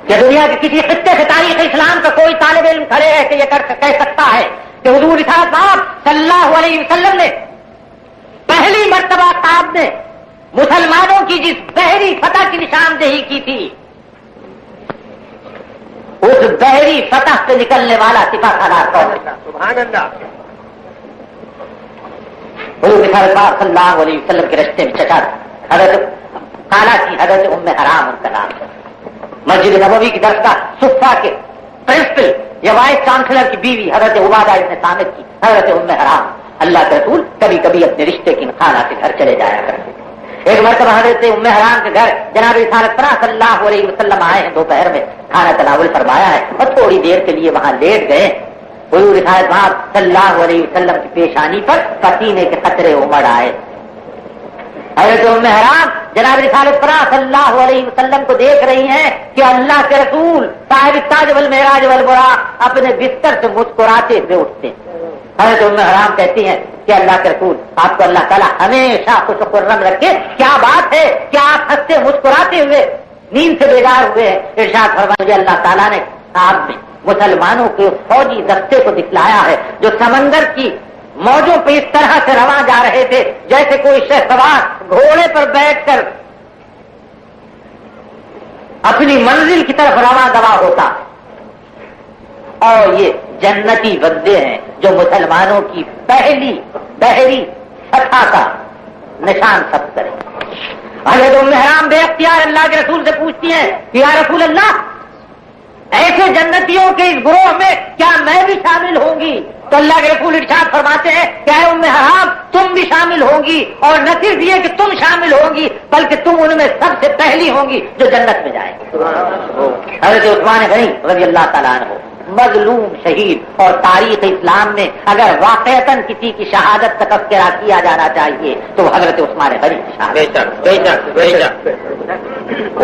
کہ دنیا کے کسی خطے سے تاریخ اسلام کا کوئی طالب علم کھڑے ہے کہ یہ کہہ سکتا ہے کہ حضور رسالت پاک صلی اللہ علیہ وسلم نے پہلی مرتبہ آپ نے مسلمانوں کی جس بحری فتح کی نشاندہی کی تھی، اس بحری نئی سطح سے نکلنے والا صفا سالار کون ہے؟ سبحان اللہ. حضور پاک صلی اللہ علیہ وسلم کے رشتے میں چچا حضرت خالہ کی حضرت ام حرام ان کا نام ہے. مسجد نبوی کی درسگاہ صفا کے پرنسپل یا وائس چانسلر کی بیوی حضرت عبادہ ابن صامت کی حضرت ام حرام. اللہ کے رسول کبھی کبھی اپنے رشتے کی خالہ کے گھر چلے جایا کرتے. ایک مرتبہ حضرت ام حرام کے گھر جناب رسالت پناہ صلی اللہ علیہ وسلم آئے ہیں. دوپہر میں کھانا تناول فرمایا ہے اور تھوڑی دیر کے لیے وہاں لیٹ گئے. حضور رسالت پناہ صلی اللہ علیہ وسلم کی پیشانی پر پسینے کے قطرے امڑ آئے. حضرت ام حرام جناب رسالت پناہ صلی اللہ علیہ وسلم کو دیکھ رہی ہیں کہ اللہ کے رسول صاحب التاج والمعراج والبراق اپنے بستر سے مسکراتے ہوئے اٹھتے ہیں. حضرت ام حرام کہتی ہیں کہ اللہ کے رسول آپ کو اللہ تعالیٰ ہمیشہ خوش و خرم رکھے. کیا بات ہے کہ آپ ہنستے مسکراتے ہوئے نیند سے بیدار ہوئے ہیں؟ ارشاد فرمایا مجھے اللہ تعالیٰ نے آپ میں مسلمانوں کے فوجی دستے کو دکھلایا ہے جو سمندر کی موجوں پہ اس طرح سے رواں جا رہے تھے جیسے کوئی شہسوار گھوڑے پر بیٹھ کر اپنی منزل کی طرف رواں دوا ہوتا. اور یہ جنتی بندے ہیں جو مسلمانوں کی پہلی بحری سطح کا نشان سب کریں. حضرت ام حرام بے اختیار اللہ کے رسول سے پوچھتی ہیں کہ یا رسول اللہ ایسے جنتیوں کے اس گروہ میں کیا میں بھی شامل ہوں گی؟ تو اللہ کے رسول ارشاد فرماتے ہیں کہ اے ام حرام تم بھی شامل ہوں گی اور نہ صرف یہ کہ تم شامل ہوں گی بلکہ تم ان میں سب سے پہلی ہوں گی جو جنت میں جائیں گے. حضرت عثمان غنی رضی اللہ تعالیٰ عنہ مظلوم شہید اور تاریخ اسلام میں اگر واقعتاً کسی کی شہادت کا تذکرہ کیا جانا چاہیے تو حضرت عثمان غنی کی شہادت.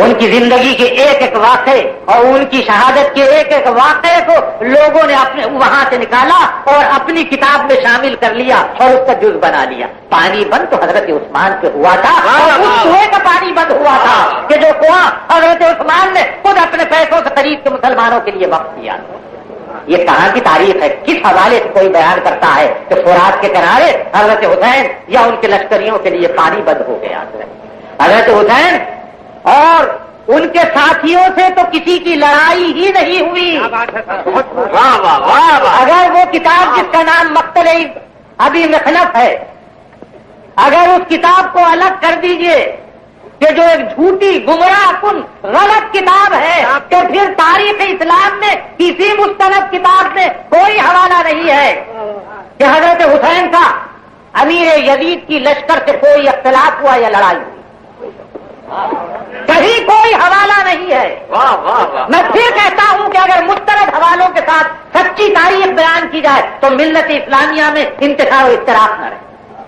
ان کی زندگی کے ایک ایک واقعے اور ان کی شہادت کے ایک ایک واقعے کو لوگوں نے اپنے وہاں سے نکالا اور اپنی کتاب میں شامل کر لیا اور اس کا جز بنا لیا. پانی بند تو حضرت عثمان سے ہوا تھا اور اس کنویں کا پانی بند ہوا تھا کہ جو کنواں حضرت عثمان نے خود اپنے پیسوں سے خرید کے مسلمانوں کے لیے وقف کیا. یہ کہاں کی تاریخ ہے؟ کس حوالے سے کوئی بیان کرتا ہے کہ فرات کے کنارے حضرت حسین یا ان کے لشکریوں کے لیے پانی بند ہو گیا؟ حضرت حسین اور ان کے ساتھیوں سے تو کسی کی لڑائی ہی نہیں ہوئی. اگر وہ کتاب جس کا نام مقتل ابی مخنف ہے اگر اس کتاب کو الگ کر دیجئے کہ جو ایک جھوٹی گمراہ کن غلط کتاب ہے تو پھر تاریخ اسلام میں کسی مستند کتاب میں کوئی حوالہ نہیں ہے کہ حضرت حسین کا امیر یزید کی لشکر سے کوئی اختلاف ہوا یا لڑائی ہوئی. کہیں کوئی حوالہ نہیں ہے. میں پھر کہتا ہوں کہ اگر مستند حوالوں کے ساتھ سچی تاریخ بیان کی جائے تو ملت اسلامیہ میں انتشار و اشتراک نہ رہے.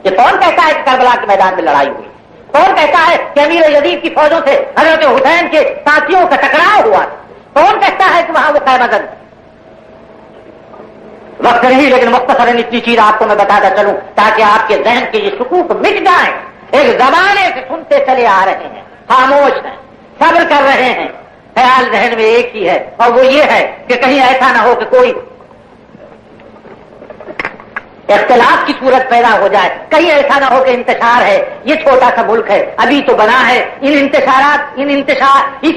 یہ کون کہتا ہے کہ کربلا کے میدان میں لڑائی ہوئی؟ کون کہتا ہے کہ امیر یزید کی فوجوں سے حضرت حسین کے ساتھیوں کا ٹکراؤ ہوا؟ کون کہتا ہے کہ وہاں وہ خیمہ زن؟ وقت نہیں لیکن مختصراً اتنی چیز آپ کو میں بتاتا چلوں تاکہ آپ کے ذہن کے یہ شکوک مٹ جائیں. ایک زمانے سے سنتے چلے آ رہے ہیں, خاموش ہیں, صبر کر رہے ہیں, خیال ذہن میں ایک ہی ہے اور وہ یہ ہے کہ کہیں ایسا نہ ہو کہ کوئی اختلاف کی صورت پیدا ہو جائے, کہیں ایسا نہ ہو کہ انتشار ہے, یہ چھوٹا سا ملک ہے, ابھی تو بنا ہے, اس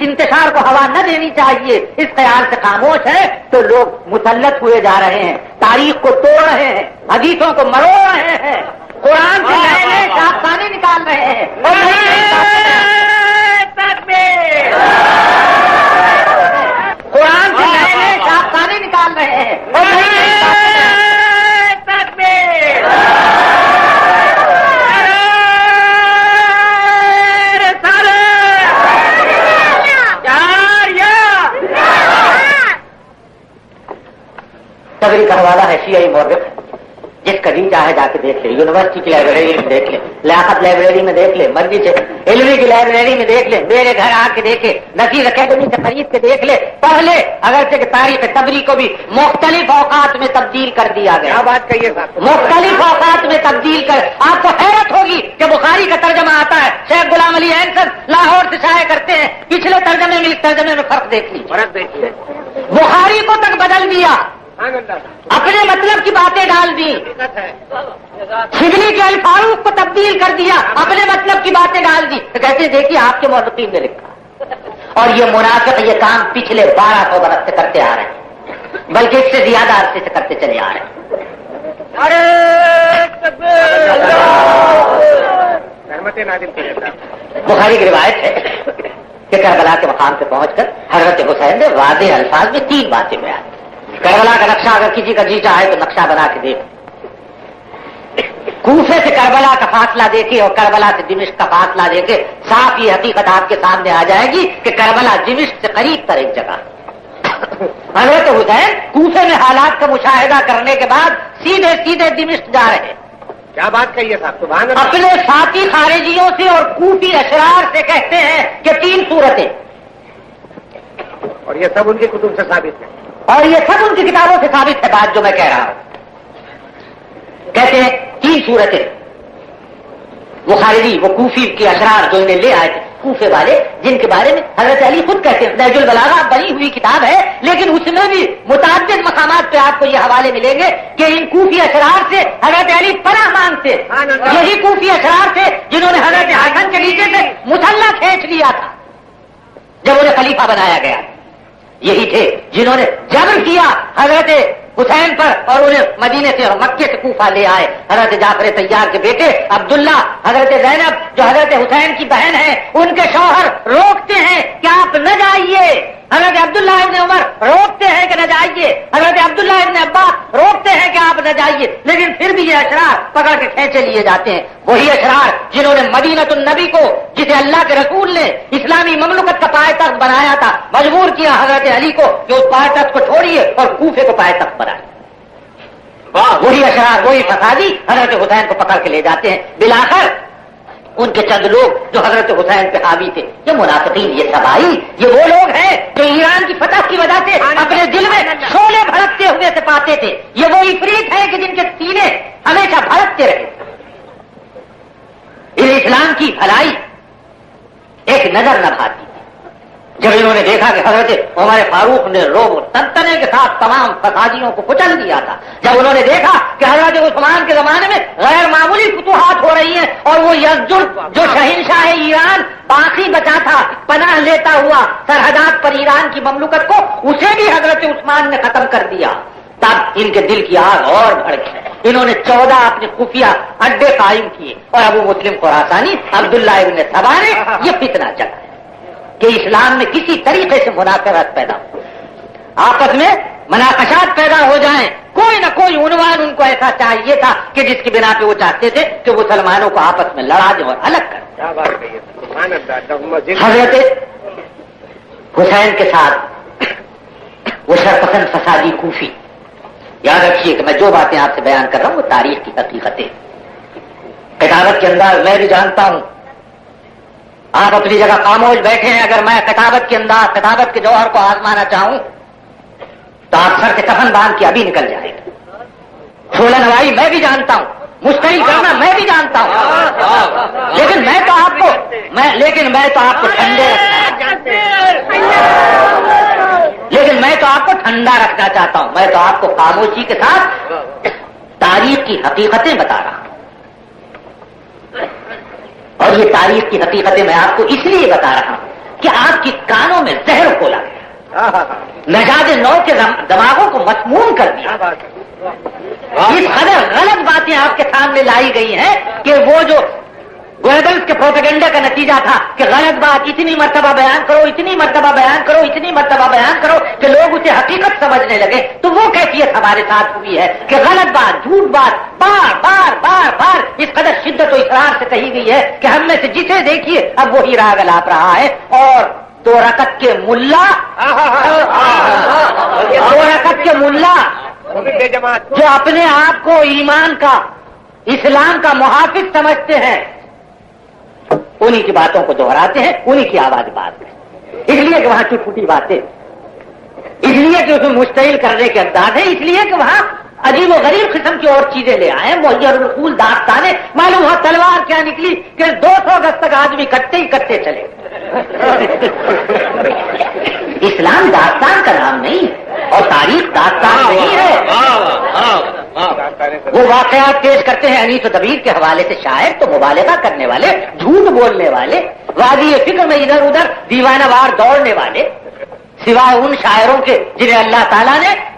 انتشار کو ہوا نہ دینی چاہیے, اس خیال سے خاموش ہے تو لوگ مسلط ہوئے جا رہے ہیں, تاریخ کو توڑ رہے ہیں, حدیثوں کو مروڑ رہے ہیں, قرآن سے نئے نئے داستانیں نکال رہے ہیں قرآن سے نئے نئے داستانیں نکال رہے ہیں صبری کا حوالہ ہے شیعی مورخ, جس کا دن چاہے جا کے دیکھ لے, یونیورسٹی کی لائبریری میں دیکھ لے, لیاقت لائبریری میں دیکھ لے, مرضی سے علمی کی لائبریری میں دیکھ لے, میرے گھر آ کے دیکھے, نصیر اکیڈمی سے خرید کے دیکھ لے, پڑھ لے, اگرچہ کہ تاریخ تبری کو بھی مختلف اوقات میں تبدیل کر دیا گیا. بات کہیے صاحب, مختلف اوقات میں تبدیل کر, آپ کو حیرت ہوگی کہ بخاری کا ترجمہ آتا ہے, شیخ غلام علی اینسر لاہور سے شائع کرتے ہیں, پچھلے ترجمے میں اس ترجمے میں فرق دیکھ لیجیے, بخاری کو تک بدل دیا, اپنے مطلب کی باتیں ڈال دی, شبلی کے الفاروق کو تبدیل کر دیا, اپنے مطلب کی باتیں ڈال دی. تو کہتے ہیں دیکھیے آپ کے مورخین نے لکھا, اور یہ منافق یہ کام پچھلے 1200 برس سے کرتے آ رہے ہیں. بلکہ اس سے زیادہ عرصے سے کرتے چلے آ رہے ہیں. رحمت نازل کرے. بخاری کی روایت ہے کہ کربلا کے مقام پہ پہنچ کر حضرت حسین نے واضح الفاظ میں 3 باتیں بیان. کربلا کا نقشہ اگر کسی کا جی چاہے تو نقشہ بنا کے دیکھ. کوفے سے کربلا کا فاصلہ دیکھے اور کربلا سے دمشق کا فاصلہ دیکھے صاف یہ حقیقت آپ کے سامنے آ جائے گی کہ کربلا دمشق سے قریب تر ایک جگہ. حضرت حسین کوفے میں حالات کا مشاہدہ کرنے کے بعد سیدھے سیدھے دمشق جا رہے ہیں. کیا بات کہی ہے صاحب, سبحان اللہ. اپنے ساتھی خارجیوں سے اور کوفی اشرار سے کہتے ہیں کہ 3 صورتیں, اور یہ سب ان کی کتب سے ثابت ہے, اور یہ سب ان کی کتابوں سے ثابت ہے بات جو میں کہہ رہا ہوں. کہتے ہیں 3 صورتیں. وہ خارجی, وہ کوفی کے اشرار جو انہیں لے آئے تھے, کوفے والے, جن کے بارے میں حضرت علی خود کہتے ہیں, نہج البلاغہ بنی ہوئی کتاب ہے لیکن اس میں بھی متعدد مقامات پہ آپ کو یہ حوالے ملیں گے کہ ان کوفی اشرار سے حضرت علی پناہ مانگتے. یہی کوفی اشرار تھے جنہوں نے حضرت حسن کے نیچے سے مسلح کھینچ لیا تھا جب انہیں خلیفہ بنایا گیا. یہی تھے جنہوں نے جبر کیا حضرت حسین پر اور انہیں مدینے سے اور مکے سے کوفہ لے آئے. حضرت جعفر طیار کے بیٹے عبداللہ, حضرت زینب جو حضرت حسین کی بہن ہے, ان کے شوہر روکتے ہیں کہ آپ نہ جائیے. حضرت عبداللہ ابن عمر روکتے ہیں کہ نہ جائیے. حضرت عبداللہ ابن عباس روکتے ہیں کہ آپ نہ جائیے. لیکن پھر بھی یہ اشرار پکڑ کے کھینچے لیے جاتے ہیں. وہی اشرار جنہوں نے مدینۃ النبی کو, جسے اللہ کے رسول نے اسلامی مملکت کا پائے تخت بنایا تھا, مجبور کیا حضرت علی کو کہ اس پائے تخت کو چھوڑیے اور کوفے کو پائے تخت بنائے. وہی اشرار, وہی فسادی حضرت حسین کو پکڑ کے لے جاتے ہیں. بلاخر ان کے چند لوگ جو حضرت حسین پہ حاوی تھے, یہ منافقین, یہ سبائی, یہ وہ لوگ ہیں جو ایران کی فتح کی وجہ سے اپنے دل میں شعلے بھڑکتے ہوئے سے پاتے تھے. یہ وہ عفریت ہیں کہ جن کے سینے ہمیشہ بھڑکتے رہے. ان اسلام کی بھلائی ایک نظر نہ بھاتی. جب انہوں نے دیکھا کہ حضرت عمر فاروق نے روب و تنتنے کے ساتھ تمام فسادیوں کو کچل دیا تھا, جب انہوں نے دیکھا کہ حضرت عثمان کے زمانے میں غیر معمولی فتوحات ہو رہی ہیں اور وہ یزدجر جو شہنشاہ ایران باقی بچا تھا پناہ لیتا ہوا سرحدات پر ایران کی مملکت کو, اسے بھی حضرت عثمان نے ختم کر دیا, تب ان کے دل کی آگ اور بھڑکی. انہوں نے 14 اپنے خفیہ اڈے قائم کیے اور ابو مسلم خراسانی, عبداللہ ابن سبا نے یہ فتنہ چلا کہ اسلام میں کسی طریقے سے منافرت پیدا ہو, آپس میں مناقشات پیدا ہو جائیں. کوئی نہ کوئی عنوان ان کو ایسا چاہیے تھا کہ جس کی بنا پہ وہ چاہتے تھے کہ مسلمانوں کو آپس میں لڑا دیں اور الگ کر دیں. حضرت حسین کے ساتھ وہ شرپسند فسادی کوفی, یاد رکھیے کہ میں جو باتیں آپ سے بیان کر رہا ہوں وہ تاریخ کی حقیقتیں. کتابت کے انداز میں بھی جانتا ہوں, آپ اپنی جگہ خاموش بیٹھے ہیں. اگر میں کتابت کے انداز, کتابت کے جوہر کو آزمانا چاہوں تو آپ سر کے کفن باندھ کے ابھی نکل جائے گا. چھولا نوائی میں بھی جانتا ہوں, مشتری کرنا میں بھی جانتا ہوں, لیکن میں تو آپ کو ٹھنڈا رکھنا چاہتا ہوں. میں تو آپ کو خاموشی کے ساتھ تاریخ کی حقیقتیں بتا رہا ہوں. اور یہ تاریخ کی حقیقتیں میں آپ کو اس لیے بتا رہا ہوں کہ آپ کی کانوں میں زہر کھولا گیا, نژاد نو کے دماغوں کو مسموم کر دیا. اس قدر غلط باتیں آپ کے سامنے لائی گئی ہیں کہ وہ جو گویبلز کے پروپیگنڈا کا نتیجہ تھا کہ غلط بات اتنی مرتبہ بیان کرو, اتنی مرتبہ بیان کرو, اتنی مرتبہ بیان کرو کہ لوگ اسے حقیقت سمجھنے لگے. تو وہ کیفیت ہمارے ساتھ ہوئی ہے کہ غلط بات, جھوٹ بات بار بار بار بار اس قدر شدت و اصرار سے کہی گئی ہے کہ ہم میں سے جسے دیکھیے اب وہی راگ الاپ رہا ہے. اور 2 رکعت کے ملا, 2 رکعت کے ملا جو اپنے آپ کو ایمان کا, اسلام کا محافظ سمجھتے ہیں, انہی کی باتوں کو دہراتے ہیں, انہی کی آواز بات ہے. اس لیے کہ وہاں ٹوٹ پھوٹی باتیں, اس لیے کہ اسے مشتعل کرنے کے انداز ہے, اس لیے کہ وہاں عجیب و غریب قسم کی اور چیزیں لے آئے. معیر الرقول داستانیں, معلوم ہوا تلوار کیا نکلی کہ 200 گز تک آدمی کٹتے ہی کٹتے چلے. اسلام داستان کا نام نہیں اور تاریخ داستان نہیں ہے. وہ واقعات پیش کرتے ہیں انیس و دبیر کے حوالے سے شاعر تو مبالغہ کرنے والے, جھوٹ بولنے والے, وادی فکر میں ادھر ادھر دیوانہ وار دوڑنے والے, سوائے ان شاعروں کے جنہیں اللہ تعالیٰ نے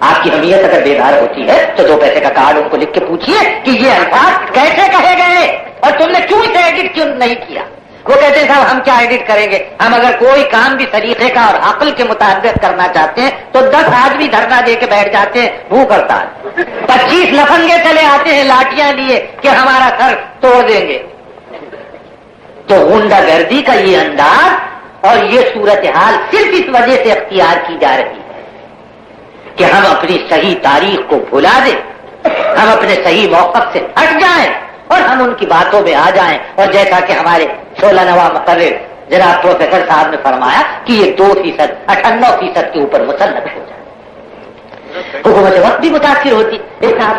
آپ کی حمیت اگر بیدار ہوتی ہے تو 2 پیسے کا کارڈ ان کو لکھ کے پوچھیے کہ یہ الفاظ کیسے کہے گئے اور تم نے کیوں اسے ایڈٹ کیوں نہیں کیا. وہ کہتے ہیں صاحب ہم کیا ایڈٹ کریں گے, ہم اگر کوئی کام بھی طریقے کا اور عقل کے مطابق کرنا چاہتے ہیں تو 10 آدمی دھرنا دے کے بیٹھ جاتے ہیں, بھوک ہڑتال, 25 لفنگے چلے آتے ہیں لاٹیاں لیے کہ ہمارا سر توڑ دیں گے. تو غنڈہ گردی کا یہ انداز اور یہ صورتحال صرف اس وجہ سے اختیار کی جا رہی ہے کہ ہم اپنی صحیح تاریخ کو بھلا دیں, ہم اپنے صحیح موقف سے ہٹ جائیں اور ہم ان کی باتوں میں آ جائیں. اور جیسا کہ ہمارے 16 نواں مقرر جناب پروفیسر صاحب نے فرمایا کہ یہ 2% 98% کے اوپر مسلط ہو جائے. حکومت وقت بھی متاثر ہوتی. ایک صاحب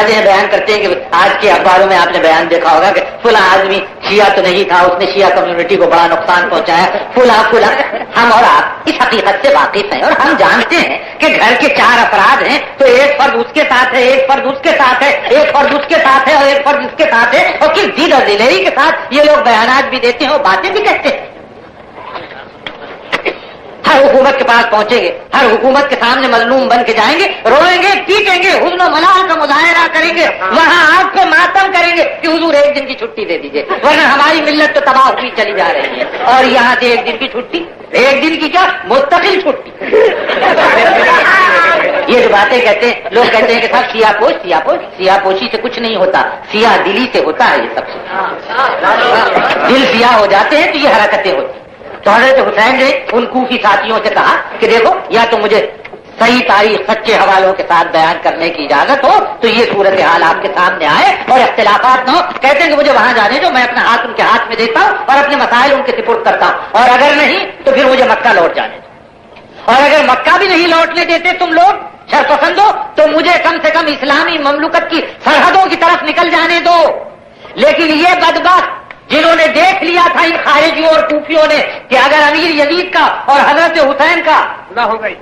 بیان کرتے ہیں کہ آج کے اخباروں میں آپ نے بیان دیکھا ہوگا کہ فلاں آدمی شیعہ تو نہیں تھا, اس نے شیعہ کمیونٹی کو بڑا نقصان پہنچایا, فلاں. ہم اور آپ اس حقیقت سے واقف ہیں اور ہم جانتے ہیں کہ گھر کے 4 افراد ہیں تو ایک فرد اس کے ساتھ ہے, ایک فرد اس کے ساتھ ہے, ایک فرد اس کے ساتھ ہے اور ایک فرد اس کے ساتھ ہے, اور کس دل اور دلیری کے ساتھ یہ لوگ بیانات بھی دیتے ہیں اور باتیں بھی کہتے ہیں. ہر حکومت کے پاس پہنچیں گے, ہر حکومت کے سامنے مظلوم بن کے جائیں گے, روئیں گے, پیٹیں گے, حزن و ملال کا مظاہرہ کریں گے, وہاں آپ کو ماتم کریں گے کہ حضور 1 دن کی چھٹی دے دیجئے, ورنہ ہماری ملت تو تباہ ہوئی چلی جا رہی ہے. اور یہاں سے 1 دن کی چھٹی, 1 دن کی کیا مستقل چھٹی. یہ جو باتیں کہتے ہیں لوگ, کہتے ہیں کہ صاحب سیاہ پوشی سے کچھ نہیں ہوتا, سیاہ دلی سے ہوتا ہے. یہ سب سے دل سیاہ ہو جاتے ہیں تو یہ حرکتیں ہوتی. تو حضرت حسین نے ان کوفی ساتھیوں سے کہا کہ دیکھو, یا تو مجھے صحیح تاریخ سچے حوالوں کے ساتھ بیان کرنے کی اجازت ہو تو یہ صورتحال آپ کے سامنے آئے اور اختلافات نہ ہو. کہتے ہیں کہ مجھے وہاں جانے دو, میں اپنا ہاتھ ان کے ہاتھ میں دیتا ہوں اور اپنے مسائل ان کے سپرد کرتا ہوں, اور اگر نہیں تو پھر مجھے مکہ لوٹ جانے دو. اور اگر مکہ بھی نہیں لوٹنے دیتے تم لوگ شرپسند ہو تو مجھے کم سے کم اسلامی مملکت کی سرحدوں کی طرف نکل جانے دو. لیکن یہ بدبخت جنہوں نے دیکھ لیا تھا ان خارجیوں اور کوفیوں نے کہ اگر امیر یزید کا اور حضرت حسین کا نہ ہو گئی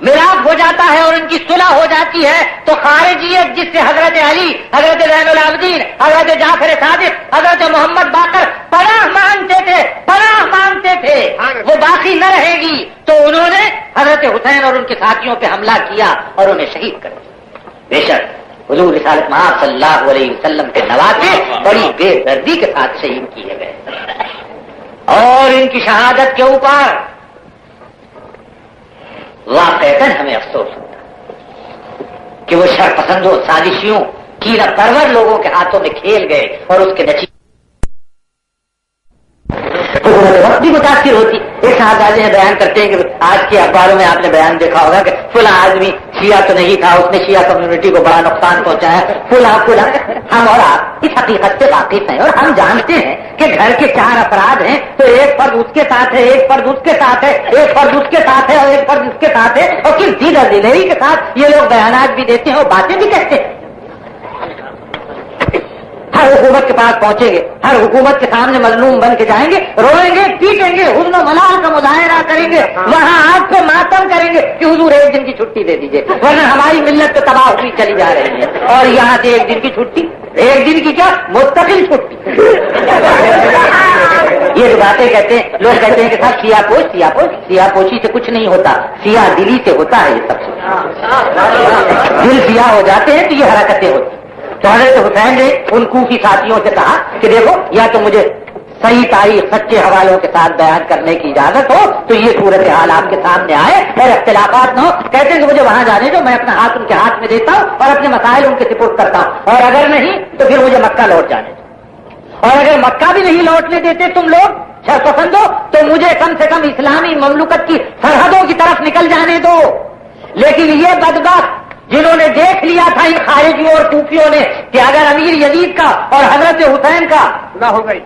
ملاپ ہو جاتا ہے اور ان کی صلح ہو جاتی ہے تو خارجیت جس سے حضرت علی, حضرت زین العابدین, حضرت جعفر صادق, حضرت محمد باقر پناہ مانگتے تھے وہ باقی نہ رہے گی. تو انہوں نے حضرت حسین اور ان کے ساتھیوں پہ حملہ کیا اور انہیں شہید کر دیا. بے شک حضور رسالت مآب صلی اللہ علیہ وسلم کے نواسے بڑی بے دردی کے ساتھ شہید کیے گئے, اور ان کی شہادت کے اوپر واقعتاً ہمیں افسوس ہوتا کہ وہ شرپسندوں, سازشیوں, کینہ پرور لوگوں کے ہاتھوں میں کھیل گئے اور اس کے نتیجے حکومت وقت بھی متاثر ہوتی. ایک صاحب بیان کرتے ہیں کہ آج کے اخباروں میں آپ نے بیان دیکھا ہوگا کہ فلاں آدمی شیعہ تو نہیں تھا, اس نے شیعہ کمیونٹی کو بڑا نقصان پہنچایا, فلاں. ہم اور آپ اس حقیقت سے واقف ہیں اور ہم جانتے ہیں کہ گھر کے 4 افراد ہیں تو ایک فرد اس کے ساتھ ہے, ایک فرد اس کے ساتھ ہے, ایک فرد اس کے ساتھ ہے اور ایک فرد اس کے ساتھ ہے, اور کس دل اور دلیری کے ساتھ یہ لوگ بیانات بھی دیتے ہیں اور باتیں بھی کہتے ہیں. ہر حکومت کے پاس پہنچیں گے, ہر حکومت کے سامنے مظلوم بن کے جائیں گے, روئیں گے, پیٹیں گے, حزن و ملال کا مظاہرہ کریں گے, وہاں آپ کو ماتم کریں گے کہ حضور 1 دن کی چھٹی دے دیجئے, ورنہ ہماری ملت تو تباہ ہوئی چلی جا رہی ہے. اور یہاں سے 1 دن کی چھٹی, 1 دن کی کیا مستقل چھٹی. یہ جو باتیں کہتے ہیں لوگ, کہتے ہیں کہ صاحب سیاہ پوشی سے کچھ نہیں ہوتا, سیاہ دلی سے ہوتا ہے. یہ سب سے دل سیاہ ہو جاتے ہیں تو یہ حرکتیں ہوتی. تو حضرت حسین نے ان کوفی ساتھیوں سے کہا کہ دیکھو, یا تو مجھے صحیح تاریخ سچے حوالوں کے ساتھ بیان کرنے کی اجازت ہو تو یہ صورتحال آپ کے سامنے آئے اور اختلافات نہ ہو. کہتے ہیں کہ مجھے وہاں جانے دو, میں اپنا ہاتھ ان کے ہاتھ میں دیتا ہوں اور اپنے مسائل ان کے سپرد کرتا ہوں, اور اگر نہیں تو پھر مجھے مکہ لوٹ جانے دو. اور اگر مکہ بھی نہیں لوٹنے دیتے تم لوگ شرپسند ہو تو مجھے کم سے کم اسلامی مملکت کی سرحدوں کی طرف نکل جانے دو. لیکن یہ بدبخت جنہوں نے دیکھ لیا تھا ان خارجیوں اور کوفیوں نے کہ اگر امیر یزید کا اور حضرت حسین کا نہ ہو گئی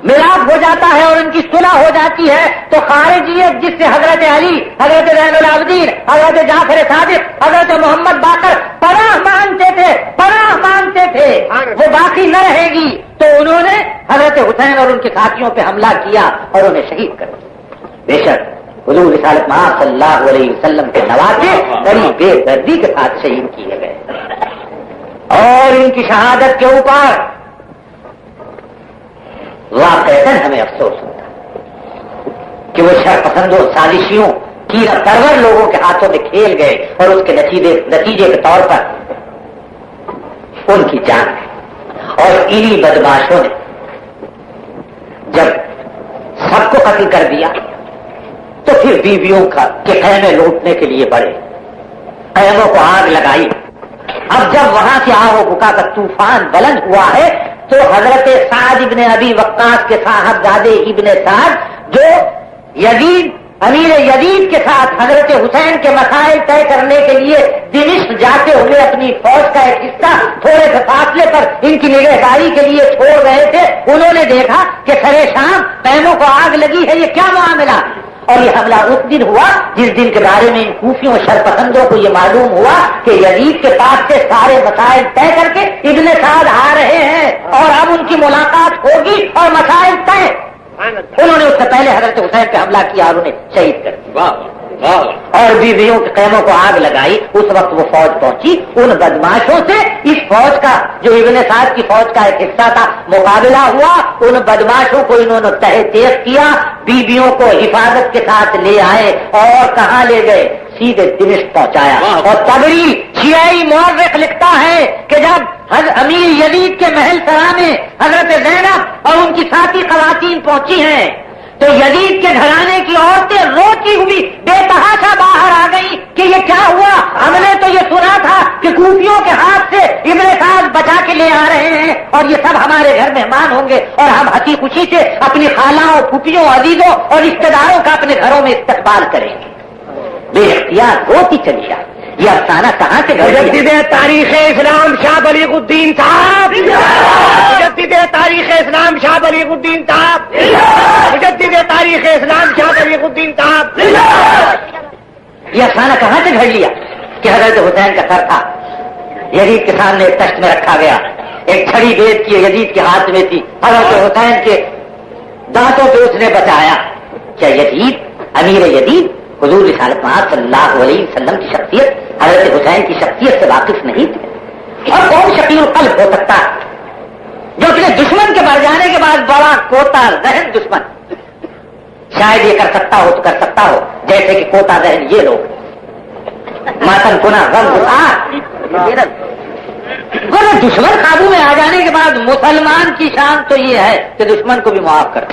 ملاپ ہو جاتا ہے اور ان کی صلح ہو جاتی ہے تو خارجیت جس سے حضرت علی, حضرت زین العابدین, حضرت جعفر صادق, حضرت محمد باقر پناہ مانگتے تھے وہ باقی نہ رہے گی. تو انہوں نے حضرت حسین اور ان کے ساتھیوں پہ حملہ کیا اور انہیں شہید کر دیا. بے شک حضور رسالت مآب صلی اللہ علیہ وسلم کے نواسے بڑی بے دردی کے ساتھ شہید کیے گئے, اور ان کی شہادت کے اوپر واقعتاً ہمیں افسوس ہوتا کہ وہ شرپسندوں, سازشیوں, کینہ پرور لوگوں کے ہاتھوں میں کھیل گئے اور اس کے نتیجے کے طور پر ان کی جان ہے۔ اور انہی بدماشوں نے جب سب کو قتل کر دیا تو پھر بیویوں کے خیمے لوٹنے کے لیے بڑھے، خیموں کو آگ لگائی۔ اب جب وہاں سے آہو بکا کا طوفان بلند ہوا ہے تو حضرت سعد ابن ابی وقاص کے صاحبزادے ابن سعد جو یزید امیر یزید کے ساتھ حضرت حسین کے مسائل طے کرنے کے لیے دمشق جاتے ہوئے اپنی فوج کا ایک حصہ تھوڑے سے فاصلے پر ان کی نگہداری کے لیے چھوڑ رہے تھے، انہوں نے دیکھا کہ سرے شام خیموں کو آگ لگی ہے، یہ کیا معاملہ؟ اور یہ حملہ اس دن ہوا جس دن کے بارے میں ان کوفیوں اور شرپسندوں کو یہ معلوم ہوا کہ یزید کے پاس سے سارے مسائل طے کر کے ابن سعد آ رہے ہیں اور اب ان کی ملاقات ہوگی اور مسائل طے۔ انہوں نے اس سے پہلے حضرت حسین پہ حملہ کیا اور انہیں شہید کر دیا اور بیویوں کے خیموں کو آگ لگائی۔ اس وقت وہ فوج پہنچی، ان بدماشوں سے اس فوج کا جو ابن سعد کی فوج کا ایک حصہ تھا مقابلہ ہوا، ان بدماشوں کو انہوں نے تہہ تیغ کیا، بیویوں کو حفاظت کے ساتھ لے آئے اور کہاں لے گئے؟ سیدھے دمشق پہنچایا۔ اور تبری شیعی مورخ لکھتا ہے کہ جب امیر یزید کے محل سرا میں حضرت زینب اور ان کی ساتھی خواتین پہنچی ہیں تو یزید کے گھرانے کی عورتیں روتی ہوئی بے تحاشا باہر آ گئی کہ یہ کیا ہوا؟ ہم نے تو یہ سنا تھا کہ کوفیوں کے ہاتھ سے ابن سعد بچا کے لے آ رہے ہیں اور یہ سب ہمارے گھر مہمان ہوں گے اور ہم ہنسی خوشی سے اپنی خالاؤں، پھوپھیوں، عزیزوں اور رشتے داروں کا اپنے گھروں میں استقبال کریں گے۔ بے اختیار روتی چلی آئی۔ یہ افسانہ کہاں سے مجدد تاریخ اسلام شاہ بلیغ الدین صاحب، مجدد تاریخ اسلام شاہ بلیغ الدین صاحب، مجدد تاریخ اسلام شاہ بلیغ الدین صاحب۔ یہ افسانہ کہاں سے گھڑ لیا کہ حضرت حسین کا سر تھا، یزید کے سامنے ایک تخت میں رکھا گیا، ایک چھڑی بیت کی یزید کے ہاتھ میں تھی، حضرت حسین کے دانتوں پہ اس نے بچایا۔ کیا یزید امیر یزید حضور رسالت مآب صلی اللہ علیہ وسلم کی شخصیت، حضرت حسین کی شخصیت سے واقف نہیں تھے؟ اور کون شقی القلب ہو سکتا ہے جو اپنے دشمن کے مر جانے کے بعد بڑا کوتا ذہن دشمن شاید یہ کر سکتا ہو تو کر سکتا ہو جیسے کہ کوتا ذہن یہ لوگ ماتم کنا غم دشمن قابو میں آ جانے کے بعد مسلمان کی شان تو یہ ہے کہ دشمن کو بھی معاف کرتا۔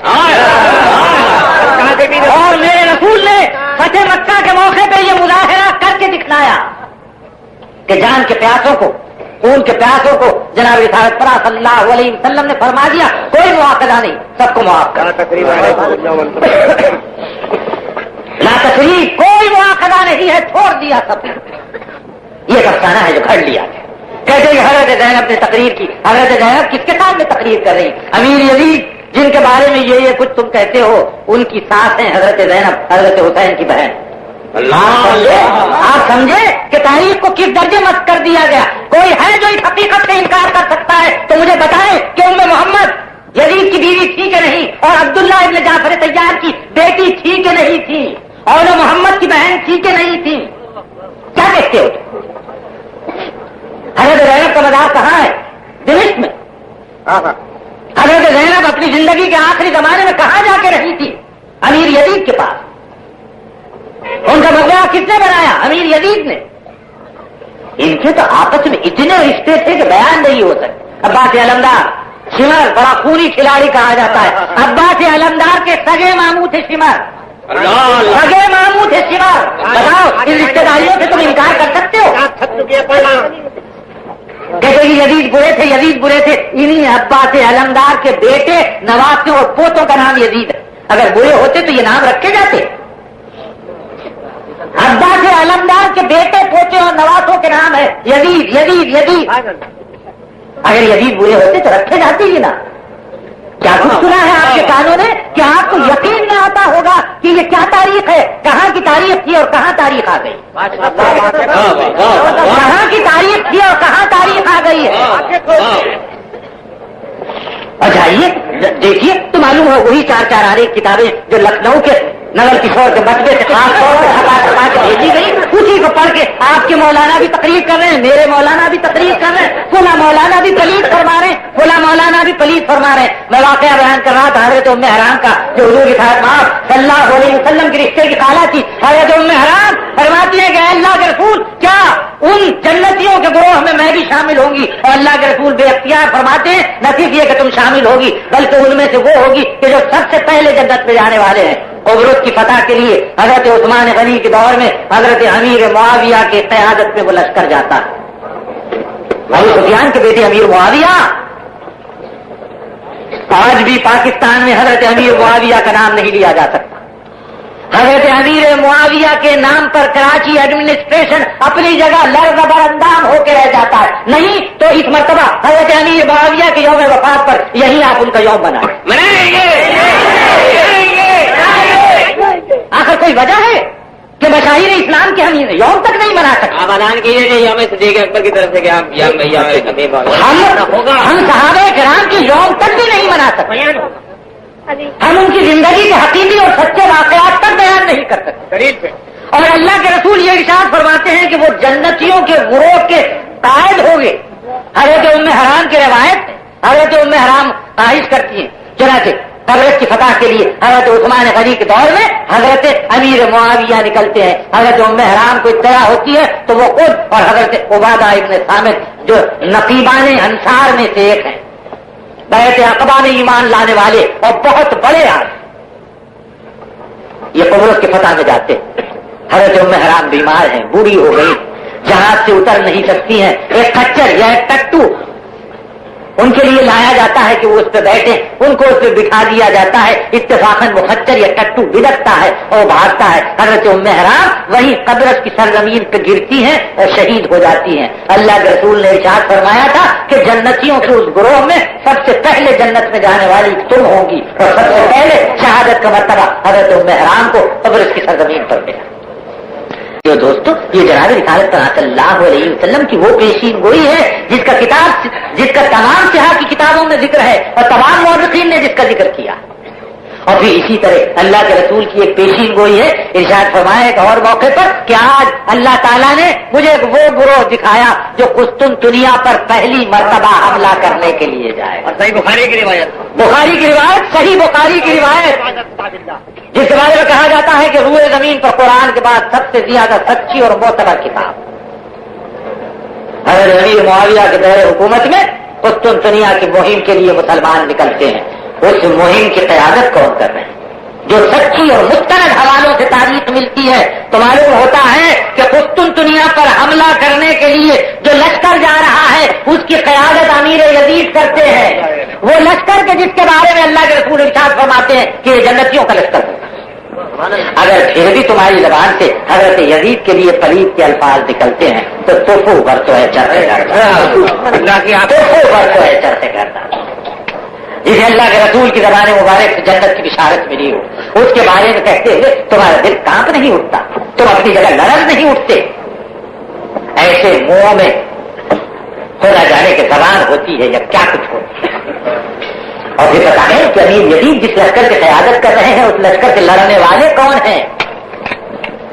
اور میرے رسول نے فتح مکہ کے موقع پہ یہ مظاہرہ کر کے دکھلایا کہ جان کے پیاسوں کو، خون کے پیاسوں کو جناب رسالت پرا صلی اللہ علیہ وسلم نے فرما دیا کوئی مواخذہ نہیں، سب کو معاف کرنا، لا تقریب کوئی مواخذہ نہیں ہے، چھوڑ دیا سب۔ یہ افسانہ ہے جو گھڑ لیا گیا۔ کہتے ہیں حضرت زینب نے تقریر کی۔ حضرت زینب کس کے سامنے تقریر کر رہی؟ امیر یزید جن کے بارے میں یہ کچھ تم کہتے ہو ان کی ساس ہیں حضرت زینب، حضرت حسین کی بہن۔ آپ سمجھے کہ تاریخ کو کس درجے مت کر دیا گیا؟ کوئی ہے جو اس حقیقت سے انکار کر سکتا ہے تو مجھے بتائیں کہ ام محمد یزید کی بیوی تھی کہ نہیں، اور عبداللہ ابن جعفر طیار کی بیٹی تھی کہ نہیں تھی، اور محمد کی بہن تھی کہ نہیں تھی؟ کیا کہتے ہو؟ حضرت زینب کا مزار کہاں ہے؟ دمشق میں۔ حضرت زینب اپنی زندگی کے آخری زمانے میں کہاں جا کے رہی تھی؟ امیر یزید کے پاس۔ ان کا مقبرہ کس نے بنایا؟ امیر یزید نے۔ ان کے تو آپس میں اتنے رشتے تھے کہ بیان نہیں ہو سکتے۔ عباس علمدار شمر بڑا خونی کھلاڑی کہا جاتا ہے۔ عباس علمدار کے سگے ماموں تھے شمر، سگے ماموں تھے شمر۔ بتاؤ ان رشتے داریوں سے تم انکار کر سکتے ہو؟ کہتے کہ یزید برے تھے، یزید برے تھے۔ انہی عباس علمدار کے بیٹے، نواسوں اور پوتوں کا نام یزید ہے۔ اگر برے ہوتے تو یہ نام رکھے جاتے؟ عباس علمدار کے بیٹے، پوتے اور نواسوں کے نام ہے یزید یزید یزید۔ اگر یزید برے ہوتے تو رکھے جاتے یہ نام۔ کیا کچھ سنا ہے آپ کے کانوں نے کہ آپ کو یقین نہ آتا ہوگا کہ یہ کیا تاریخ ہے، کہاں کی تاریخ تھی اور کہاں تاریخ آ گئی؟ کہاں کی تاریخ تھی اور کہاں تاریخ آ گئی ہے؟ اچھا یہ دیکھیے تو معلوم ہو وہی چار چار آرے کتابیں جو لکھنؤ کے نول کشور کے مکتبے سے خاص طور پر چھپا کے بھیجی گئی، اسی کو پڑھ کے آپ کے مولانا بھی تقریر کر رہے ہیں, میرے مولانا بھی تقریر کر رہے ہیں, فلاں مولانا بھی پلیت فرما رہے ہیں, فلاں مولانا بھی پلیت فرما رہے ہیں. میں واقعہ بیان کر رہا تھا حضرت ام حرام کا, جو حضور کی صلی اللہ علیہ وسلم کے رشتے کی خالہ تھی. حضرت ام حرام فرماتی ہے کہ اللہ کے رسول, کیا ان جنتیوں کے گروہ میں بھی شامل ہوں گی؟ اور اللہ کے رسول بے اختیار فرماتے ہیں نہ صرف یہ کہ تم شامل ہوگی بلکہ ان میں سے وہ ہوگی کہ جو سب سے پہلے جنت میں جانے والے ہیں. قبرص کی فتح کے لیے حضرت عثمان غنی کے دور میں حضرت امیر معاویہ کے قیادت میں وہ لشکر جاتا ہے. ابو سفیان کے بیٹے امیر معاویہ, آج بھی پاکستان میں حضرت امیر معاویہ کا نام نہیں لیا جا سکتا. حضرت امیر معاویہ کے نام پر کراچی ایڈمنسٹریشن اپنی جگہ لرزبر اندام ہو کے رہ جاتا ہے. نہیں تو اس مرتبہ حضرت امیر معاویہ کے یوم وفات پر یہی آپ ان کا یوم منائیں. آخر کوئی وجہ ہے کہ مشاہیر اسلام کے ہم یوم تک نہیں منا سکتے؟ آپ اعلان کیجیے کہ یوم صدیق اکبر کی طرف سے کہ آپ ہم صحابہ کرام کے یوم تک بھی نہیں منا سکتے. ہم ان کی زندگی کے حقیقی اور سچے واقعات تک بیان نہیں کر سکتے. اور اللہ کے رسول یہ ارشاد فرماتے ہیں کہ وہ جنتیوں کے گروہ کے قائد ہوں گے. حضرت ام حرام کی روایت حضرت ام حرام خواہش کرتی ہیں, چنانچہ قبرص کی فتح کے لیے حضرت عثمان غنی کے دور میں حضرت امیر معاویہ نکلتے ہیں. حضرت ام حرام کو اطلاع ہوتی ہے تو وہ خود اور حضرت عبادہ ابن صامت جو نقیبان انصار میں سے ایک ہیں, بیعت عقبہ میں ایمان لانے والے اور بہت بڑے آدمی, یہ قبرص کی فتح میں جاتے. حضرت ام حرام بیمار ہیں, بوڑھی ہو گئی, جہاز سے اتر نہیں سکتی ہیں. ایک کچر یا ایک ٹٹو ان کے لیے لایا جاتا ہے کہ وہ اس پہ بیٹھے, ان کو اس پہ بٹھا دیا جاتا ہے. اتفاقاً وہ خچر یا ٹٹو بھڑکتا ہے اور بھاگتا ہے. حضرت ام حرام وہی قبرص کی سرزمین پہ گرتی ہیں اور شہید ہو جاتی ہیں. اللہ کے رسول نے ارشاد فرمایا تھا کہ جنتیوں کے اس گروہ میں سب سے پہلے جنت میں جانے والی تم ہوں گی, اور سب سے پہلے شہادت کا مرتبہ حضرت ام حرام کو قبرص کی سرزمین پر ملا. جو دوستو, یہ جناب رسالت صلی اللہ علیہ وسلم کی وہ پیشین گوئی ہے جس کا تمام صحاح کی کتابوں میں ذکر ہے اور تمام مورخین نے جس کا ذکر کیا. اور پھر اسی طرح اللہ کے رسول کی ایک پیشین گوئی ہے. ارشاد فرمایا ایک اور موقع پر کہ آج اللہ تعالیٰ نے مجھے وہ گروہ دکھایا جو قسطنطنیہ پر پہلی مرتبہ حملہ کرنے کے لیے جائے. اور صحیح بخاری کی روایت, صحیح بخاری کی روایت, جس کے بارے میں کہا جاتا ہے کہ روئے زمین پر قرآن کے بعد سب سے زیادہ سچی اور معتبر کتاب. حضرت امیر معاویہ کے دور حکومت میں قسطنطنیہ کی مہم کے لیے مسلمان نکلتے ہیں. اس مہم کی قیادت کون کر رہے ہیں؟ جو سچی اور مستند حوالوں سے تاریخ ملتی ہے تو معلوم ہوتا ہے کہ قسطنطنیہ پر حملہ کرنے کے لیے جو لشکر جا رہا ہے اس کی قیادت امیر یزید کرتے ہیں. وہ لشکر کے جس کے بارے میں اللہ کے رسول ارشاد فرماتے ہیں کہ یہ جنتیوں کا لشکر ہے. اگر پھر بھی تمہاری زبان سے حضرت یزید کے لیے پلیت کے الفاظ نکلتے ہیں تو توفو برتو ہے چرتے کرتا, جسے اللہ کے رسول کی زبان مبارک سے جنت کی بشارت ملی ہو, اس کے بارے میں کہتے ہوئے تمہارا دل کانپ نہیں اٹھتا, تم اپنی جگہ لرز نہیں اٹھتے. ایسے منہوں میں خدا جانے کی زبان ہوتی ہے یا کیا کچھ ہوتی ہے. اور پھر بتائیں کہ امیر یزید جس لشکر کی قیادت کر رہے ہیں اس لشکر سے لڑنے والے کون ہیں؟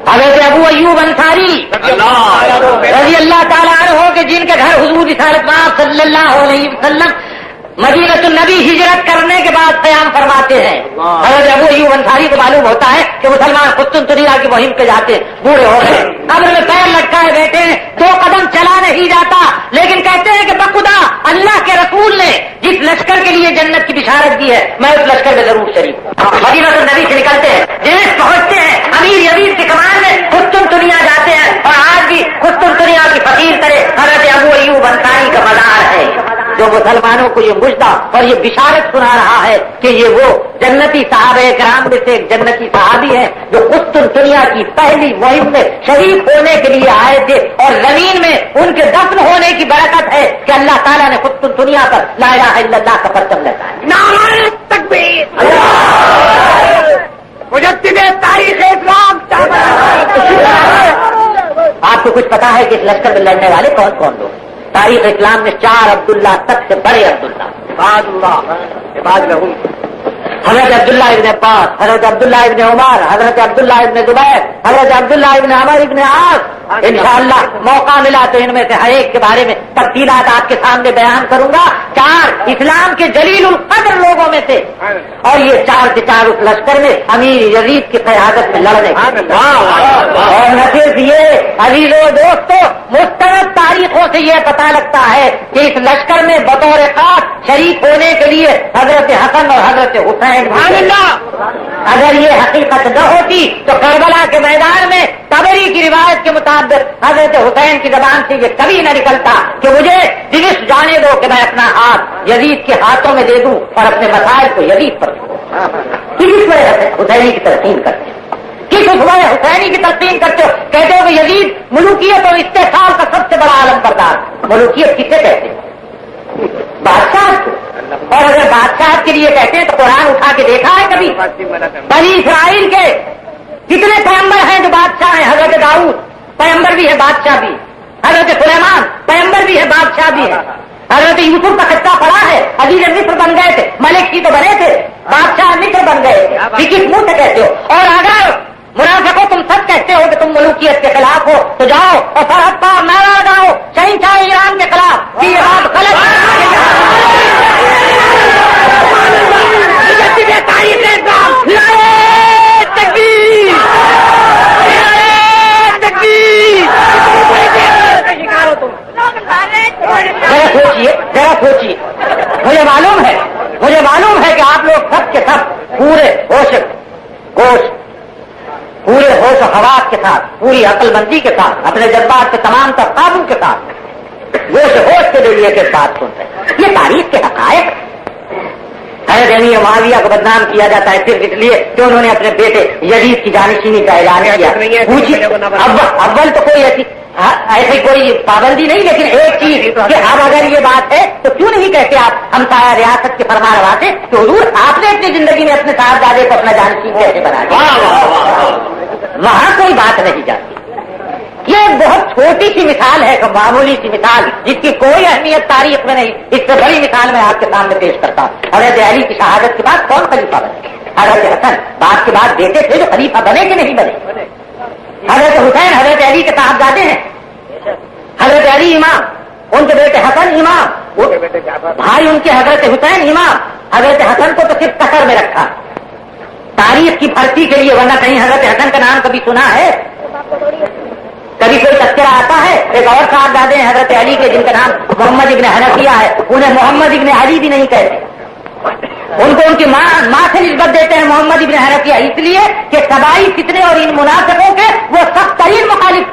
حضرت ابو ایوب انصاری رضی اللہ تعالیٰ عنہ کے جن کے گھر حضور رسالت مآب صلی اللہ علیہ وسلم مدینہ النبی ہجرت کرنے کے بعد قیام فرماتے ہیں. حضرت ابو ایوب انصاری کو معلوم ہوتا ہے کہ مسلمان قسطنطنیہ کی مہم پہ جاتے ہیں, بوڑھے ہو گئے, قبر میں پیر لٹکائے بیٹھے ہیں, 2 قدم چلا نہیں جاتا, لیکن کہتے ہیں کہ بخدا اللہ کے رسول نے جس لشکر کے لیے جنت کی بشارت دی ہے میں اس لشکر میں ضرور شریک ہوں. مدینہ النبی سے نکلتے ہیں, جنہیں پہنچتے ہیں امیر یزید کی کمان میں قسطنطنیہ جاتے ہیں. اور آج بھی قسطنطنیہ کی فقیر طرح حضرت ابو ایوب انصاری کا مزار ہے جو مسلمانوں کو یہ مژدہ اور یہ بشارت سنا رہا ہے کہ یہ وہ جنتی صحابہ کرام میں سے ایک جنتی صحابی ہے جو قسطنطنیہ کی پہلی مہم میں شریک ہونے کے لیے آئے تھے. اور زمین میں ان کے دفن ہونے کی برکت ہے کہ اللہ تعالیٰ نے قسطنطنیہ پر لا الہ الا اللہ کا پرچم لگایا. نعرہ تکبیر, مجدد تاریخ اسلام. آپ کو کچھ پتا ہے کہ اس لشکر میں لڑنے والے کون کون لوگ؟ تاریخ اسلام میں 4 عبداللہ سب سے بڑے عبداللہ حضرت عبداللہ ابن عباس، حضرت عبداللہ ابن عمر، حضرت عبداللہ ابن زبیر، حضرت عبداللہ ابن عمر ابن عاص. انشاءاللہ موقع ملا تو ان میں سے ہر ایک کے بارے میں تفصیلات آپ کے سامنے بیان کروں گا. 4 اسلام کے جلیل القدر لوگوں میں سے، اور یہ 4 کے 4 اس لشکر میں امیر یزید کی قیادت میں لڑنے. اور نہ صرف یہ عزیزو دوستو، مستند تاریخوں سے یہ پتہ لگتا ہے کہ اس لشکر میں بطور خاص شریک ہونے کے لیے حضرت حسن اور حضرت حسین. اگر یہ حقیقت نہ ہوتی تو کربلا کے میدان میں طبری کی روایت کے مطابق حضرت حسین کی زبان سے یہ کبھی نہ نکلتا کہ مجھے دمشق جانے دو کہ میں اپنا ہاتھ یزید کے ہاتھوں میں دے دوں اور اپنے مسائل کو یزید پر دوں. کس وجہ سے حسینی کی تلقین کرتے ہیں؟ کس وجہ حسینی کی تلقین کرتے ہو؟ کہتے ہو کہ یزید ملوکیت اور استحصال کا سب سے بڑا علم بردار. ملوکیت کسے کہتے ہیں؟ بادشاہ کو. اور اگر بادشاہ کے لیے کہتے ہیں تو قرآن اٹھا کے دیکھا ہے کبھی؟ بنی اسرائیل کے کتنے پیغمبر ہیں جو بادشاہ ہیں؟ حضرت داؤد پیغمبر بھی ہے بادشاہ بھی، حضرت سلیمان پیغمبر بھی ہے بادشاہ بھی ہے، حضرت یوسف کا قصہ پڑا ہے، عزیز مصر بن گئے تھے، ملک ہی تو بنے تھے، بادشاہ مصر بن گئے تھے. کس منہ سے کہتے ہو؟ اور اگر منافقوں تم سچ کہتے ہو کہ تم ملوکیت کے خلاف ہو تو جاؤ اور سرحد پار نعرہ لگاؤ شہنشاہ ایران کے خلاف. یہ بات غلط ذرا سوچیے. مجھے معلوم ہے کہ آپ لوگ سب کے سب پورے ہوش و حواس کے ساتھ، پوری عقل مندی کے ساتھ، اپنے جذبات کے تمام تر قابو کے ساتھ گوش ہوش کے لیے کے ساتھ سنتے ہیں. یہ تاریخ کے حقائق. حضرت امیر معاویہ کو بدنام کیا جاتا ہے صرف اس لیے کہ انہوں نے اپنے بیٹے یزید کی جانشینی کا اعلان کیا. پوچھیے اول تو کوئی ایسی کوئی پابندی نہیں، لیکن ایک چیز کہ اب اگر یہ بات ہے تو کیوں نہیں کہتے آپ ہم سایہ ریاست کے فرما روا تھے کہ حضور آپ نے اپنی زندگی میں اپنے صاحبزادے کو اپنا جانشین کیسے بنا دیا؟ وہاں کوئی بات نہیں جاتی. یہ ایک بہت چھوٹی سی مثال ہے، معمولی سی مثال جس کی کوئی اہمیت تاریخ میں نہیں. اس سے بڑی مثال میں آپ کے سامنے پیش کرتا ہوں. حضرت علی کی شہادت کے بعد کون خلیفہ بنے؟ حضرت حسن. باپ کے بعد بیٹے تھے جو خلیفہ بنے کہ نہیں بنے؟ حضرت حسین حضرت علی کے صاحبزادے ہیں. حضرت علی امام، ان کے بیٹے حسن امام، بھائی ان کے حضرت حسین امام. حضرت حسن کو تو صرف قطر میں رکھا تاریخ کی بھرتی کے لیے، ورنہ کہیں حضرت حسن کا نام کبھی سنا ہے؟ کبھی کوئی تذکرہ آتا ہے؟ ایک اور صاحبزادے ہیں حضرت علی کے جن کا نام محمد ابن حنفیہ ہے، انہیں محمد ابن علی بھی نہیں کہتے. ان کو ان کی ماں سے نسبت دیتے ہیں محمد ابن حنفیہ، اس لیے کہ سبائی فتنے اور ان منافقوں کے وہ سخت ترین مخالف.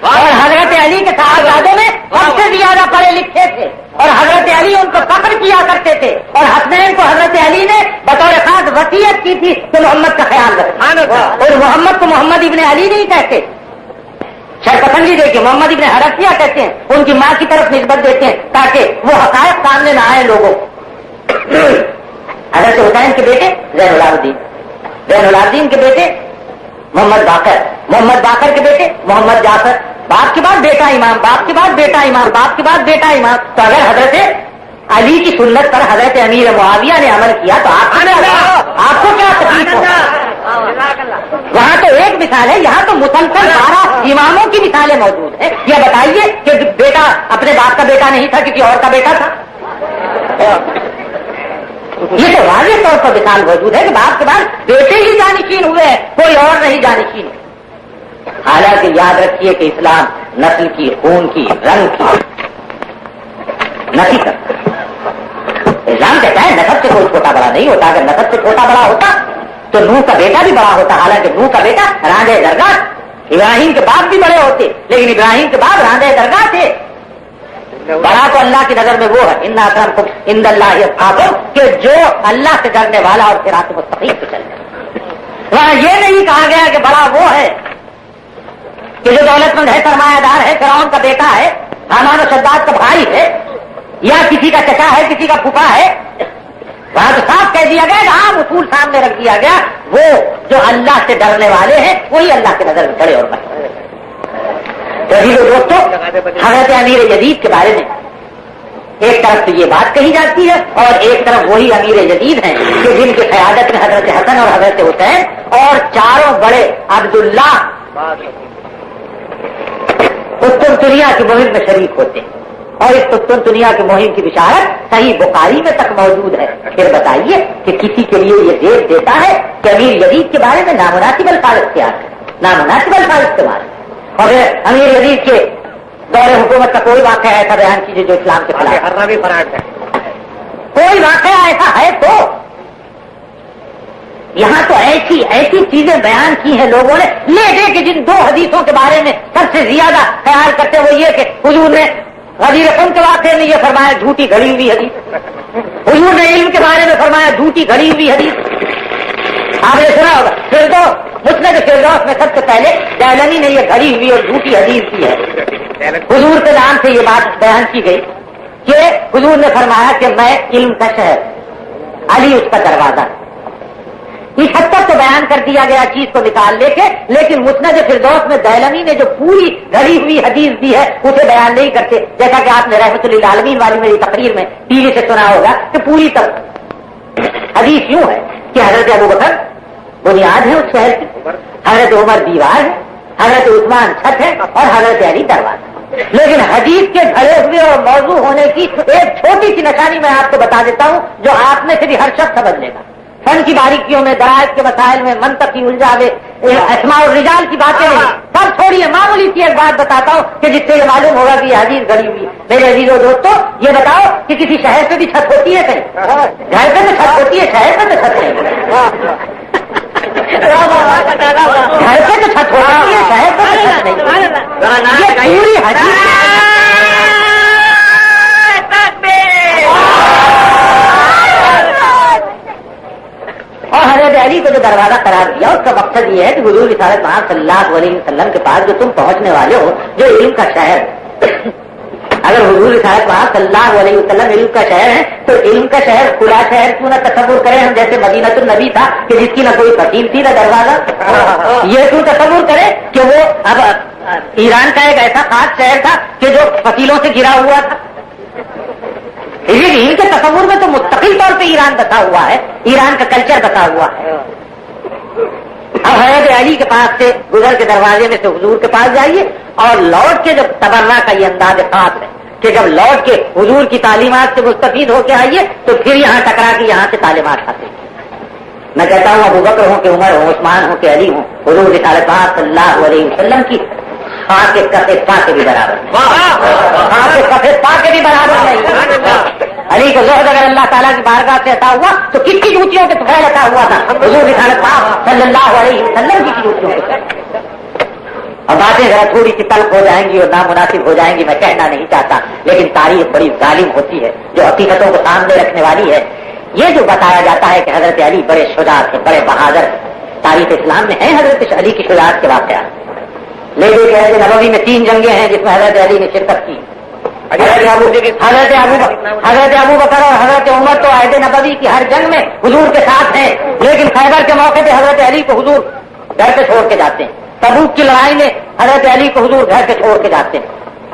اور حضرت علی کے صاحبزادوں میں سب سے زیادہ پڑھے لکھے تھے اور حضرت علی ان کو فخر کیا کرتے تھے. اور حسنین کو حضرت علی نے بطور خاص وصیت کی تھی کہ محمد کا خیال رکھیں، اور محمد کو محمد ابن علی نہیں کہتے. شاید پسندی دے کے محمد ابن حنفیہ کہتے ہیں، ان کی ماں کی طرف نسبت دیتے ہیں تاکہ وہ حقائق سامنے نہ آئے لوگوں. حضرت حسین کے بیٹے زین العابدین کے بیٹے محمد باقر کے بیٹے محمد جعفر. باپ کے بعد بیٹا امام، باپ کے بعد بیٹا امام، باپ کے بعد بیٹا امام. تو اگر حضرت علی کی سنت پر حضرت امیر معاویہ نے عمل کیا تو آپ کو کیا تکلیف ہو؟ وہاں تو ایک مثال ہے، یہاں تو مسلسل 12 اماموں کی مثالیں موجود ہیں. یہ بتائیے کہ بیٹا اپنے باپ کا بیٹا نہیں تھا، کسی اور کا بیٹا تھا. یہ تو واضح طور پر مثال موجود ہے کہ باپ کے بعد بیٹے ہی جانشین ہوئے ہیں، کوئی اور نہیں جانشین. حالانکہ یاد رکھیے کہ اسلام نسل کی، خون کی، رنگ کی نہیں کرتا. اسلام کہتا ہے نسب سے کوئی چھوٹا بڑا نہیں ہوتا. اگر نسب سے چھوٹا بڑا ہوتا تو نوح کا بیٹا بھی بڑا ہوتا. حالانکہ نوح کا بیٹا راندے درگاہ، ابراہیم کے باپ بھی بڑے ہوتے، لیکن ابراہیم کے باپ راندے درگاہ تھے. بڑا تو اللہ کی نظر میں وہ ہے ان اکرمکم عند اللہ اتقاکم، کہ جو اللہ سے ڈرنے والا اور صراط مستقیم پہ چلے. وہاں یہ نہیں کہا گیا کہ بڑا وہ ہے کہ جو دولت مند ہے، سرمایہ دار ہے، فرعون کا بیٹا ہے، حامان و شداد کا بھائی ہے، یا کسی کا چچا ہے، کسی کا پھوپھا ہے. وہاں تو صاف کہہ دیا گیا کہ عام اصول سامنے رکھ دیا گیا، وہ جو اللہ سے ڈرنے والے ہیں وہی اللہ کی نظر میں بڑے اور بڑے. دوستوں، حضرت امیر یزید کے بارے میں ایک طرف تو یہ بات کہی جاتی ہے اور ایک طرف وہی امیر جدید ہیں کہ جن کی قیادت میں حضرت حسن اور حضرت حسین اور چاروں بڑے عبداللہ قسطنطنیہ کی مہم میں شریک ہوتے ہیں اور اس قسطنطنیہ کی مہم کی بشارت صحیح بخاری میں تک موجود ہے. پھر بتائیے کہ کسی کے لیے یہ زیب دیتا ہے کہ امیر یزید کے بارے میں نامناسب الفاظ اختیار کریں, نامناسب الفاظ استعمال کریں, اور امیر یزید کے دور حکومت کا کوئی واقعہ ایسا بیان کیجیے جو اسلام کے خلاف بھی فراڈ ہے. کوئی واقعہ ایسا ہے تو یہاں تو ایسی چیزیں بیان کی ہیں لوگوں نے لے دے کہ جن 2 حدیثوں کے بارے میں سب سے زیادہ خیال کرتے وہ یہ کہ حضور نے غدیر خم کے واقعے میں یہ فرمایا جھوٹی گھڑی ہوئی حدیث, حضور نے علم کے بارے میں فرمایا جھوٹی گھڑی ہوئی حدیث. آپ نے سنا ہوگا فردوس مسند فردوس میں سب سے پہلے جیلانی نے یہ گھڑی ہوئی اور جھوٹی حدیث کی ہے. حضور کے نام سے یہ بات بیان کی گئی کہ حضور نے فرمایا کہ میں علم کا شہر, علی اس کا دروازہ. اس حد تک تو بیان کر دیا گیا چیز کو نکال لے کے, لیکن مسند فردوس میں دیلمی نے جو پوری گھڑی ہوئی حدیث دی ہے اسے بیان نہیں کرتے. جیسا کہ آپ نے رحمت للعالمین والی میری تقریر میں ٹی وی سے سنا ہوگا کہ پوری حدیث یوں ہے کہ حضرت ابو بکر بنیاد ہے اس شہر کی, حضرت عمر دیوار ہے, حضرت عثمان چھت ہے اور حضرت علی دروازہ. لیکن حدیث کے گھڑے ہوئے اور موضوع ہونے کی ایک چھوٹی سی نشانی میں آپ کو بتا دیتا ہوں جو آپ میں سے بھی ہر شخص سمجھ لے گا. فن کی باریکیوں میں, درائز کے مسائل میں, منطق کی الجھاوے, اسماء الرجال کی باتیں نہیں, سب چھوڑیے. معمولی سی ایک بات بتاتا ہوں کہ جس سے یہ معلوم ہوگا کہ یہ حدیث گھڑی ہوئی. میرے عزیزوں دوستوں, یہ بتاؤ کہ کسی شہر پہ بھی چھت ہوتی ہے کہیں؟ گھر پہ تو چھت ہوتی ہے, شہر پہ تو چھت نہیں. گھر پہ تو چھت ہوتی ہے, شہر پہ تو چھت نہیں. یہ پوری حدیث اور حضرت علی کو جو دروازہ قرار دیا اس کا مقصد یہ ہے کہ حضور رسالت مآب صلی اللہ علیہ وسلم کے پاس جو تم پہنچنے والے ہو, جو علم کا شہر, اگر حضور رسالت مآب صلی اللہ علیہ وسلم علم کا شہر ہے تو علم کا شہر کھلا شہر کیوں نہ تصور کریں ہم, جیسے مدینہ النبی تھا کہ جس کی نہ کوئی فقیر تھی نہ دروازہ. یہ کیوں تصور کرے کہ وہ اب ایران کا ایک ایسا خاص شہر تھا کہ جو فقیروں سے گھرا ہوا تھا. ان کے تصور میں تو مستقل طور پہ ایران بتا ہوا ہے, ایران کا کلچر بتا ہوا ہے. اب حضرت علی کے پاس سے گزر کے دروازے میں سے حضور کے پاس جائیے اور لوٹ کے جب تبرہ کا یہ انداز خاص ہے کہ جب لوٹ کے حضور کی تعلیمات سے مستفید ہو کے آئیے تو پھر یہاں ٹکرا کے یہاں سے تعلیمات حاصل. میں کہتا ہوں ابو بکر ہوں کہ عمر ہوں, عثمان ہوں کہ علی ہوں, حضور رسالت صلی اللہ علیہ وسلم کی خاک کے کفے پا کے بھی برابر, خاک کے کفے پا کے بھی برابر نہیں. علی کو زہد اگر اللہ تعالیٰ کی بارگاہ سے عطا ہوا تو کس کی جوتیوں کے فیل عطا ہوا تھا؟ حضور رسالت صلی اللہ علیہ وسلم کی جوتیوں کے فیل. اور باتیں ذرا تھوڑی سی تلخ ہو جائیں گی اور نامناسب ہو جائیں گی, میں کہنا نہیں چاہتا, لیکن تاریخ بڑی ظالم ہوتی ہے جو حقیقتوں کو سامنے رکھنے والی ہے. یہ جو بتایا جاتا ہے کہ حضرت علی بڑے شجاع تھے, بڑے بہادر, تاریخ اسلام میں ہے حضرت علی کی شجاعت کے واقعات. لیکن حضرت نبوی میں 3 جنگیں ہیں جس میں حضرت علی نے شرکت کی. حضرت ابو بکر اور حضرت عمر تو عہد نبوی کی ہر جنگ میں حضور کے ساتھ ہیں, لیکن خیبر کے موقع پہ حضرت علی کو حضور گھر پہ چھوڑ کے جاتے ہیں. تبوک کی لڑائی میں حضرت علی کو حضور گھر پہ چھوڑ کے جاتے ہیں.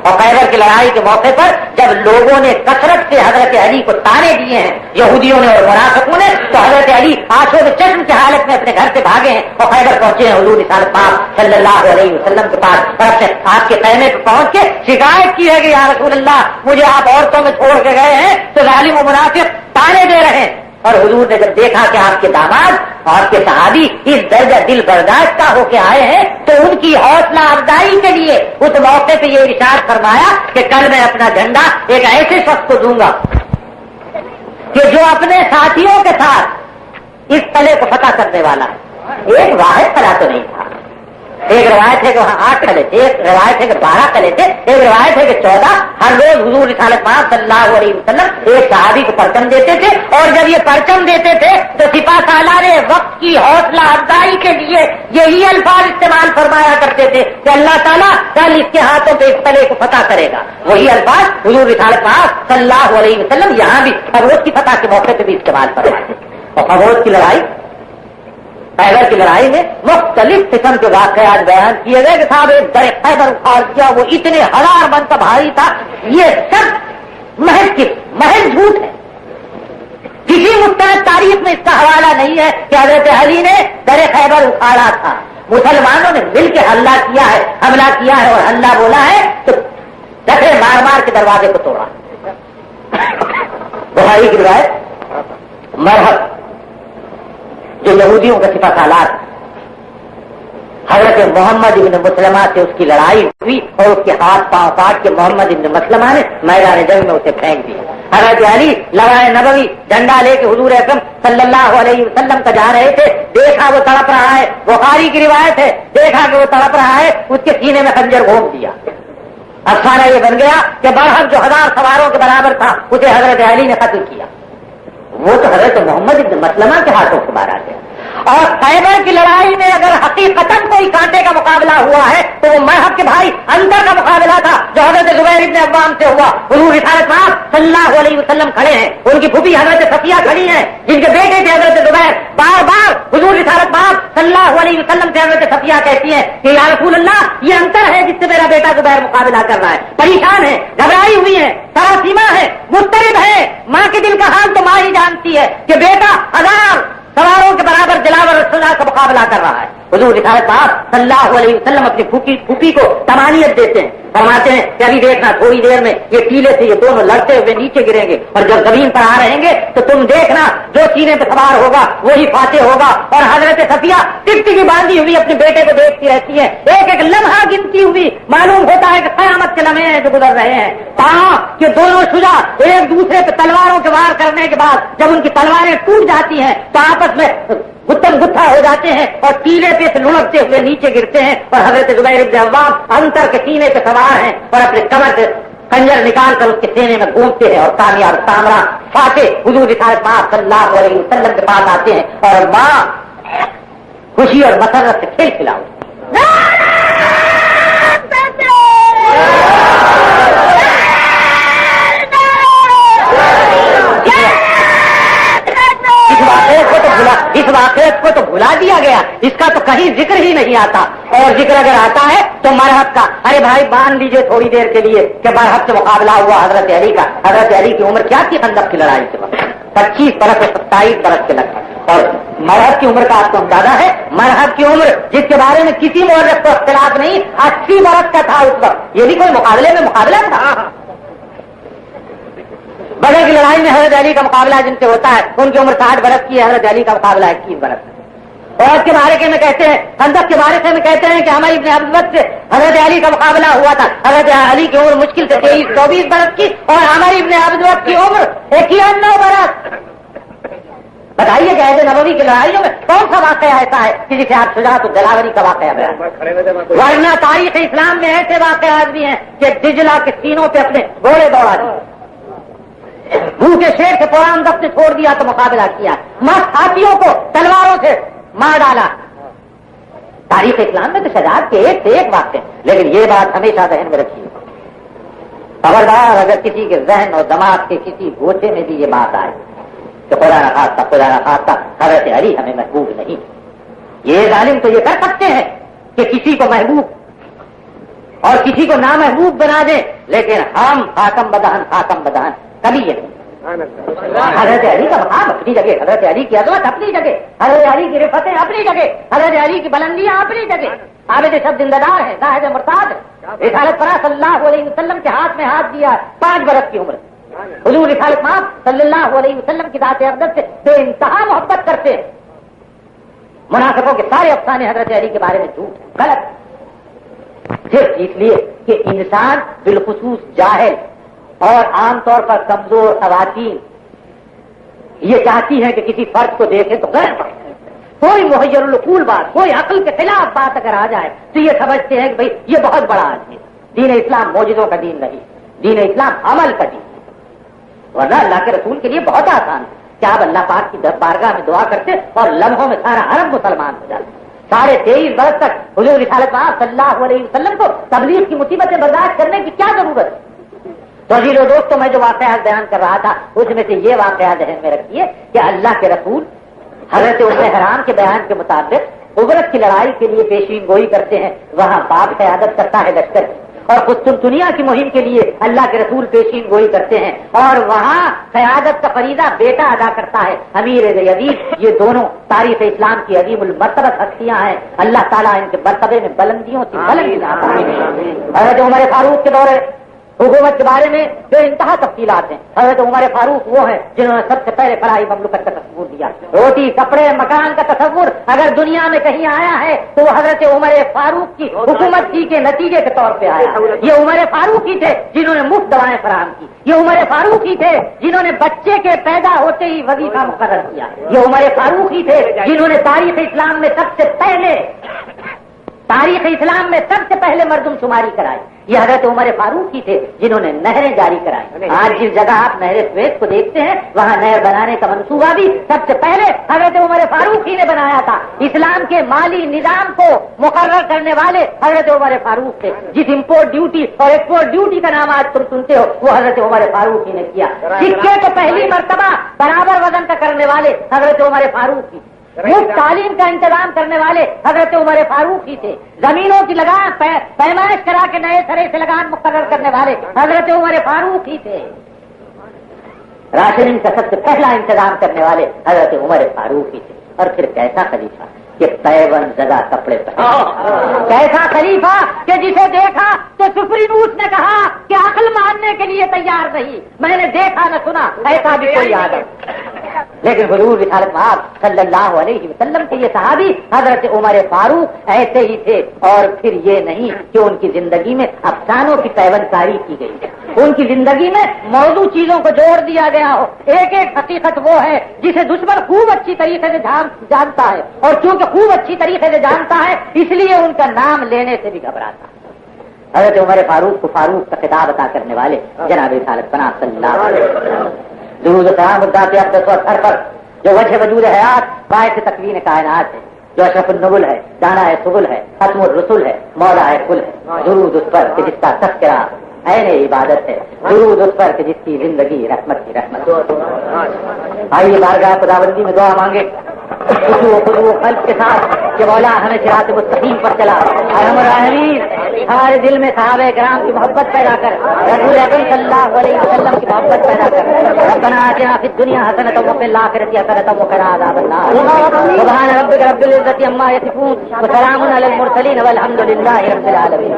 اور خیبر کی لڑائی کے موقع پر جب لوگوں نے کثرت سے حضرت علی کو تانے دیے ہیں, یہودیوں نے اور منافقوں نے, تو حضرت علی آشوب چشم کی حالت میں اپنے گھر سے بھاگے ہیں اور خیبر پہنچے ہیں حضور رسالت پاک صلی اللہ علیہ وسلم کے پاس, اور اپنے آپ کے خیمے پہ پہنچ کے شکایت کی ہے کہ یا رسول اللہ مجھے آپ عورتوں میں چھوڑ کے گئے ہیں تو ظالم و منافق تانے دے رہے ہیں. اور حضور نے جب دیکھا کہ آپ کے داماد اور کے صحابی اس درجہ دل برداشت ہو کے آئے ہیں تو ان کی حوصلہ افزائی کے لیے اس موقع پہ یہ ارشاد فرمایا کہ کل میں اپنا جھنڈا ایک ایسے شخص کو دوں گا کہ جو اپنے ساتھیوں کے ساتھ اس قلعے کو فتح کرنے والا ہے. ایک واحد قلعہ تو نہیں تھا, ایک روایت ہے کہ وہاں 8 قلعے تھے, ایک روایت ہے کہ 12 قلعے تھے, ایک روایت ہے کہ 14. ہر روز حضور رسالت پاک صلی اللہ علیہ وسلم ایک صحابی کو پرچم دیتے تھے, اور جب یہ پرچم دیتے تھے تو سپاہ سالار وقت کی حوصلہ افزائی کے لیے یہی الفاظ استعمال فرمایا کرتے تھے کہ اللہ تعالیٰ کل اس کے ہاتھوں پہ اس قلعے کو فتح کرے گا. وہی الفاظ حضور رسالت پاک صلی اللہ علیہ وسلم یہاں بھی خبروز کی فتح کے موقع پہ بھی استعمال فرماتے. اور خبروز کی لڑائی, خیبر کی لڑائی میں مختلف قسم کے واقعات بیان کیے گئے کہ صاحب ایک در خیبر اکھاڑ کیا, وہ اتنے ہزار من کا بھاری تھا. یہ سب محض جھوٹ ہے. کسی مستند تاریخ میں اس کا حوالہ نہیں ہے کہ حضرت علی نے در خیبر اکھاڑا تھا. مسلمانوں نے مل کے حملہ کیا ہے اور حملہ بولا ہے تو ڈٹے مار مار کے دروازے کو توڑا. بخاری کی روایت مرحب جو یہودیوں کا صفت حالات حضرت محمد ابن مسلمہ سے اس کی لڑائی ہوئی اور اس کے ہاتھ پاؤں کاٹ کے محمد ابن مسلمہ نے میدان جنگ میں اسے پھینک دیا. حضرت علی لوائے نبوی ڈنڈا لے کے حضور اکرم صلی اللہ علیہ وسلم کا جا رہے تھے. دیکھا وہ تڑپ رہا ہے, بخاری کی روایت ہے, دیکھا کہ وہ تڑپ رہا ہے, اس کے سینے میں خنجر گھونپ دیا. افسانہ یہ بن گیا کہ برحق جو 1000 سواروں کے برابر تھا اسے حضرت علی نے قتل کیا. وہ تو حضرت محمد ابن مسلمہ کے ہاتھوں سے مارا گیا. اور خیبر کی لڑائی میں اگر حقیقتاً کوئی کانٹے کا مقابلہ ہوا ہے تو وہ مرحب کے بھائی اندر کا مقابلہ تھا جو حضرت زبیر ابن عوام سے ہوا. حضور رسالت صلی اللہ علیہ وسلم کھڑے ہیں, ان کی پھوپھی حضرت صفیہ کھڑی ہیں جن کے بیٹے تھے حضرت زبیر. بار بار حضور رسالت صلی اللہ علیہ وسلم سے حضرت صفیہ کہتی ہیں کہ یا رسول اللہ یہ انتر ہے جس سے میرا بیٹا زبیر مقابلہ کر رہا ہے. پریشان ہے, گھبرائی ہوئی ہے, سراسیما ہے, مضطرب ہے. ماں کے دل کا حال تو ماں ہی جانتی ہے کہ بیٹا 1000 سواروں کے برابر دلاور رسول اللہ کا مقابلہ کر رہا ہے. حضور رسالت صلی اللہ علیہ وسلم اپنی پھوپھی کو تمانیت دیتے ہیں, فرماتے ہیں کہ ابھی دیکھنا تھوڑی دیر میں یہ ٹیلے سے یہ دونوں لڑتے ہوئے نیچے گریں گے اور جب زمین پر آ رہیں گے تو تم دیکھنا جو سینے پہ سوار ہوگا وہی فاتح ہوگا. اور حضرت صفیہ ٹکٹکی باندھی ہوئی اپنے بیٹے کو دیکھتی رہتی ہے, ایک ایک لمحہ گنتی ہوئی. معلوم ہوتا ہے کہ قیامت کے لمحے ہیں جو گزر رہے ہیں. کہا کہ دونوں شجاع ایک دوسرے پہ تلواروں کے وار کرنے کے بعد جب ان کی تلواریں ٹوٹ جاتی ہیں تو آپس میں گتم گتھا ہو جاتے ہیں اور ٹیلے پہ سے لڑکتے ہوئے نیچے گرتے ہیں. اور حضرت زبیر بن عوام انتر کے سینے پہ سوار ہیں اور اپنے کمر سے کنجر نکال کر اس کے سینے میں گھومتے ہیں اور کامیاب سامرا فاتح حضور رسالت صلی اللہ علیہ وسلم کے پاس آتے ہیں اور ماں خوشی اور مسرت سے کھیل کھلاؤ. اس واقعے کو تو بھلا دیا گیا, اس کا تو کہیں ذکر ہی نہیں آتا. اور ذکر اگر آتا ہے تو مرحب کا. ارے بھائی باندھ لیجئے تھوڑی دیر کے لیے کہ مرحب سے مقابلہ ہوا حضرت علی کا. حضرت علی کی عمر کیا تھی خندق کی لڑائی کے وقت؟ 25 برس اور 27 برس کے لگ. اور مرحب کی عمر کا آپ کو اندازہ ہے؟ مرحب کی عمر جس کے بارے میں کسی مورخ کو اختلاف نہیں 80 برس کا تھا اس وقت. یہ بھی کوئی مقابلے میں مقابلہ تھا. بدر کی لڑائی میں حضرت علی کا مقابلہ جن سے ہوتا ہے ان کی عمر 60 برس کی ہے, حضرت علی کا مقابلہ 21 برس. اور اس کے بارے کے میں کہتے ہیں خندق کے بارے میں کہتے ہیں کہ ہماری ابن عبدالوت سے حضرت علی کا مقابلہ ہوا تھا. حضرت علی کی عمر مشکل سے 23-24 برس کی اور ہماری ابن عبدالوت کی عمر 91 برس. بتائیے کہ عہد نبوی کی لڑائیوں میں کون سا واقعہ ایسا ہے کہ جسے آپ شجاعت الدلاوری کا واقعہ بیان؟ ورنہ تاریخ اسلام میں ایسے واقعات بھی ہیں کہ دجلہ کے سینوں پہ اپنے گھوڑے دوڑا دیے, بھوکے شیر سے قرآن دفت نے چھوڑ دیا تو مقابلہ کیا, مست ہاتھیوں کو تلواروں سے مار ڈالا. تاریخ اسلام میں تو شجاعت کے ایک سے ایک واقع. لیکن یہ بات ہمیشہ ذہن میں رکھیے, خبردار اگر کسی کے ذہن اور دماغ کے کسی گوچے میں بھی یہ بات آئے کہ خدا نہ خواستہ حضرت علی ہمیں محبوب نہیں. یہ ظالم تو یہ کر سکتے ہیں کہ کسی کو محبوب اور کسی کو نامحبوب بنا دیں, لیکن ہم خاتم بدہن کبھی یہ نہیں. حضرت علی کا مقام اپنی جگہ, حضرت علی کی عظمت اپنی جگہ, حضرت علی کی رفتیں اپنی جگہ, حضرت علی کی بلندیاں اپنی جگہ. عابد شب زندہ دار ہے, زاہد مرتاد ہے. رسالت پرا صلی اللہ علیہ وسلم کے ہاتھ میں ہاتھ دیا 5 برس کی عمر. حضور رسالت صلی اللہ علیہ وسلم کی ذات اقدس سے بے انتہا محبت کرتے ہیں. منافقوں کے سارے افسانے حضرت علی کے بارے میں جھوٹ ہیں, غلط. صرف اس لیے کہ انسان بالخصوص جاہل اور عام طور پر کمزور خواتین یہ چاہتی ہیں کہ کسی فرد کو دیکھیں تو غیر کوئی محیر العقول بات, کوئی عقل کے خلاف بات اگر آ جائے تو یہ سمجھتے ہیں کہ بھئی یہ بہت بڑا آدمی. دین اسلام معجزوں کا دین نہیں, دین اسلام عمل کا دین. ورنہ اللہ کے رسول کے لیے بہت آسان ہے کہ آپ اللہ پاک کی بارگاہ میں دعا کرتے اور لمحوں میں سارا عرب مسلمان ہو جاتے. 23.5 برس تک حضور رسالت صلی اللہ علیہ وسلم کو تبلیغ کی مصیبتیں برداشت کرنے کی کیا ضرورت ہے؟ تو عزیزو دوستو, میں جو واقعات بیان کر رہا تھا اس میں سے یہ واقعہ ذہن میں رکھیے کہ اللہ کے رسول حضرت ام حرام کے بیان کے مطابق عبرت کی لڑائی کے لیے پیشین گوئی کرتے ہیں. وہاں باپ قیادت کرتا ہے لشکر کی اور قسطنطنیہ کی مہم کے لیے اللہ کے رسول پیشین گوئی کرتے ہیں، اور وہاں قیادت کا فریضہ بیٹا ادا کرتا ہے امیر یزید۔ یہ دونوں تاریخ اسلام کی عظیم المرتبہ ہستیاں ہیں، اللہ تعالیٰ ان کے مرتبے میں بلندیوں سے بلند حضرت عمر فاروق کے دور حکومت کے بارے میں جو انتہا تفصیلات ہیں، حضرت عمر فاروق وہ ہیں جنہوں نے سب سے پہلے فلاحی مملکت کا تصور دیا۔ روٹی کپڑے مکان کا تصور اگر دنیا میں کہیں آیا ہے تو وہ حضرت عمر فاروق کی حکومت کی کے نتیجے کے طور پہ آیا۔ یہ عمر فاروق ہی تھے جنہوں نے مفت دوائیں فراہم کی، یہ عمر فاروق ہی تھے جنہوں نے بچے کے پیدا ہوتے ہی وظیفہ مقرر کیا، یہ عمر فاروق ہی تھے جنہوں نے تاریخ اسلام میں سب سے پہلے مردم شماری کرائی، یہ حضرت عمر فاروق ہی تھے جنہوں نے نہریں جاری کرائی۔ آج جس جگہ آپ نہر سویز کو دیکھتے ہیں وہاں نہر بنانے کا منصوبہ بھی سب سے پہلے حضرت عمر فاروق ہی نے بنایا تھا۔ اسلام کے مالی نظام کو مقرر کرنے والے حضرت عمر فاروق تھے۔ جس امپورٹ ڈیوٹی اور ایکسپورٹ ڈیوٹی کا نام آج تم سنتے ہو وہ حضرت عمر فاروق ہی نے کیا۔ سکے کو پہلی مرتبہ برابر وزن کا کرنے والے حضرت عمر فاروق ہی، مفت تعلیم کا انتظام کرنے والے حضرت عمر فاروق ہی تھے، زمینوں کی لگان پیمائش کرا کے نئے سرے سے لگان مقرر کرنے والے حضرت عمر فاروق ہی تھے، راشننگ کا سب سے پہلا انتظام کرنے والے حضرت عمر فاروق ہی تھے۔ اور پھر کیسا خلیفہ کہ پیون زدہ کپڑے پہنے، کیسا خلیفہ کہ جسے دیکھا تو سپرینوس نے کہا کہ عقل ماننے کے لیے تیار نہیں، میں نے دیکھا نہ سنا ایسا بھی کوئی آدم۔ لیکن حضور رسالت مآب صلی اللہ علیہ وسلم کے یہ صحابی حضرت عمر فاروق ایسے ہی تھے۔ اور پھر یہ نہیں کہ ان کی زندگی میں افسانوں کی پیوند کاری کی گئی، ان کی زندگی میں موضوع چیزوں کو جوڑ دیا گیا ہو۔ ایک ایک حقیقت وہ ہے جسے دشمن خوب اچھی طریقے سے جانتا ہے، اور چونکہ خوب اچھی طریقے سے جانتا ہے اس لیے ان کا نام لینے سے بھی گھبراتا ہے۔ حضرت عمر فاروق کو فاروق کا خطاب عطا کرنے والے جناب رسالت پناہ صلی اللہ علیہ وسلم، درود و سلام ذات اقدس و اطہر پر جو وجہ وجود حیات باعث تکوین کائنات ہے، جو اشرف النبل ہے، دانا ہے سبل ہے، ختم الرسل ہے، مولا ہے کل ہے، درود اس پر کہ جس کا تذکرہ عین عبادت ہے، درود اس پر کہ جس کی زندگی رحمت کی رحمت ہے۔ آئیے بارگاہ خداوندی میں دعا مانگے خضوع و قلب کے ساتھ کہ مولا ہمیں صراط مستقیم پر چلا، ارحم الراحمین ہمارے دل میں صحابہ کرام کی محبت پیدا کر، رسول اکرم صلی اللہ علیہ وسلم کی محبت پیدا کر۔ ربنا آتنا فی الدنیا حسنۃ وفی الآخرۃ حسنۃ وقنا عذاب النار۔ سبحان ربک رب العزۃ عما یصفون وسلام علی المرسلین والحمد للہ رب العالمین۔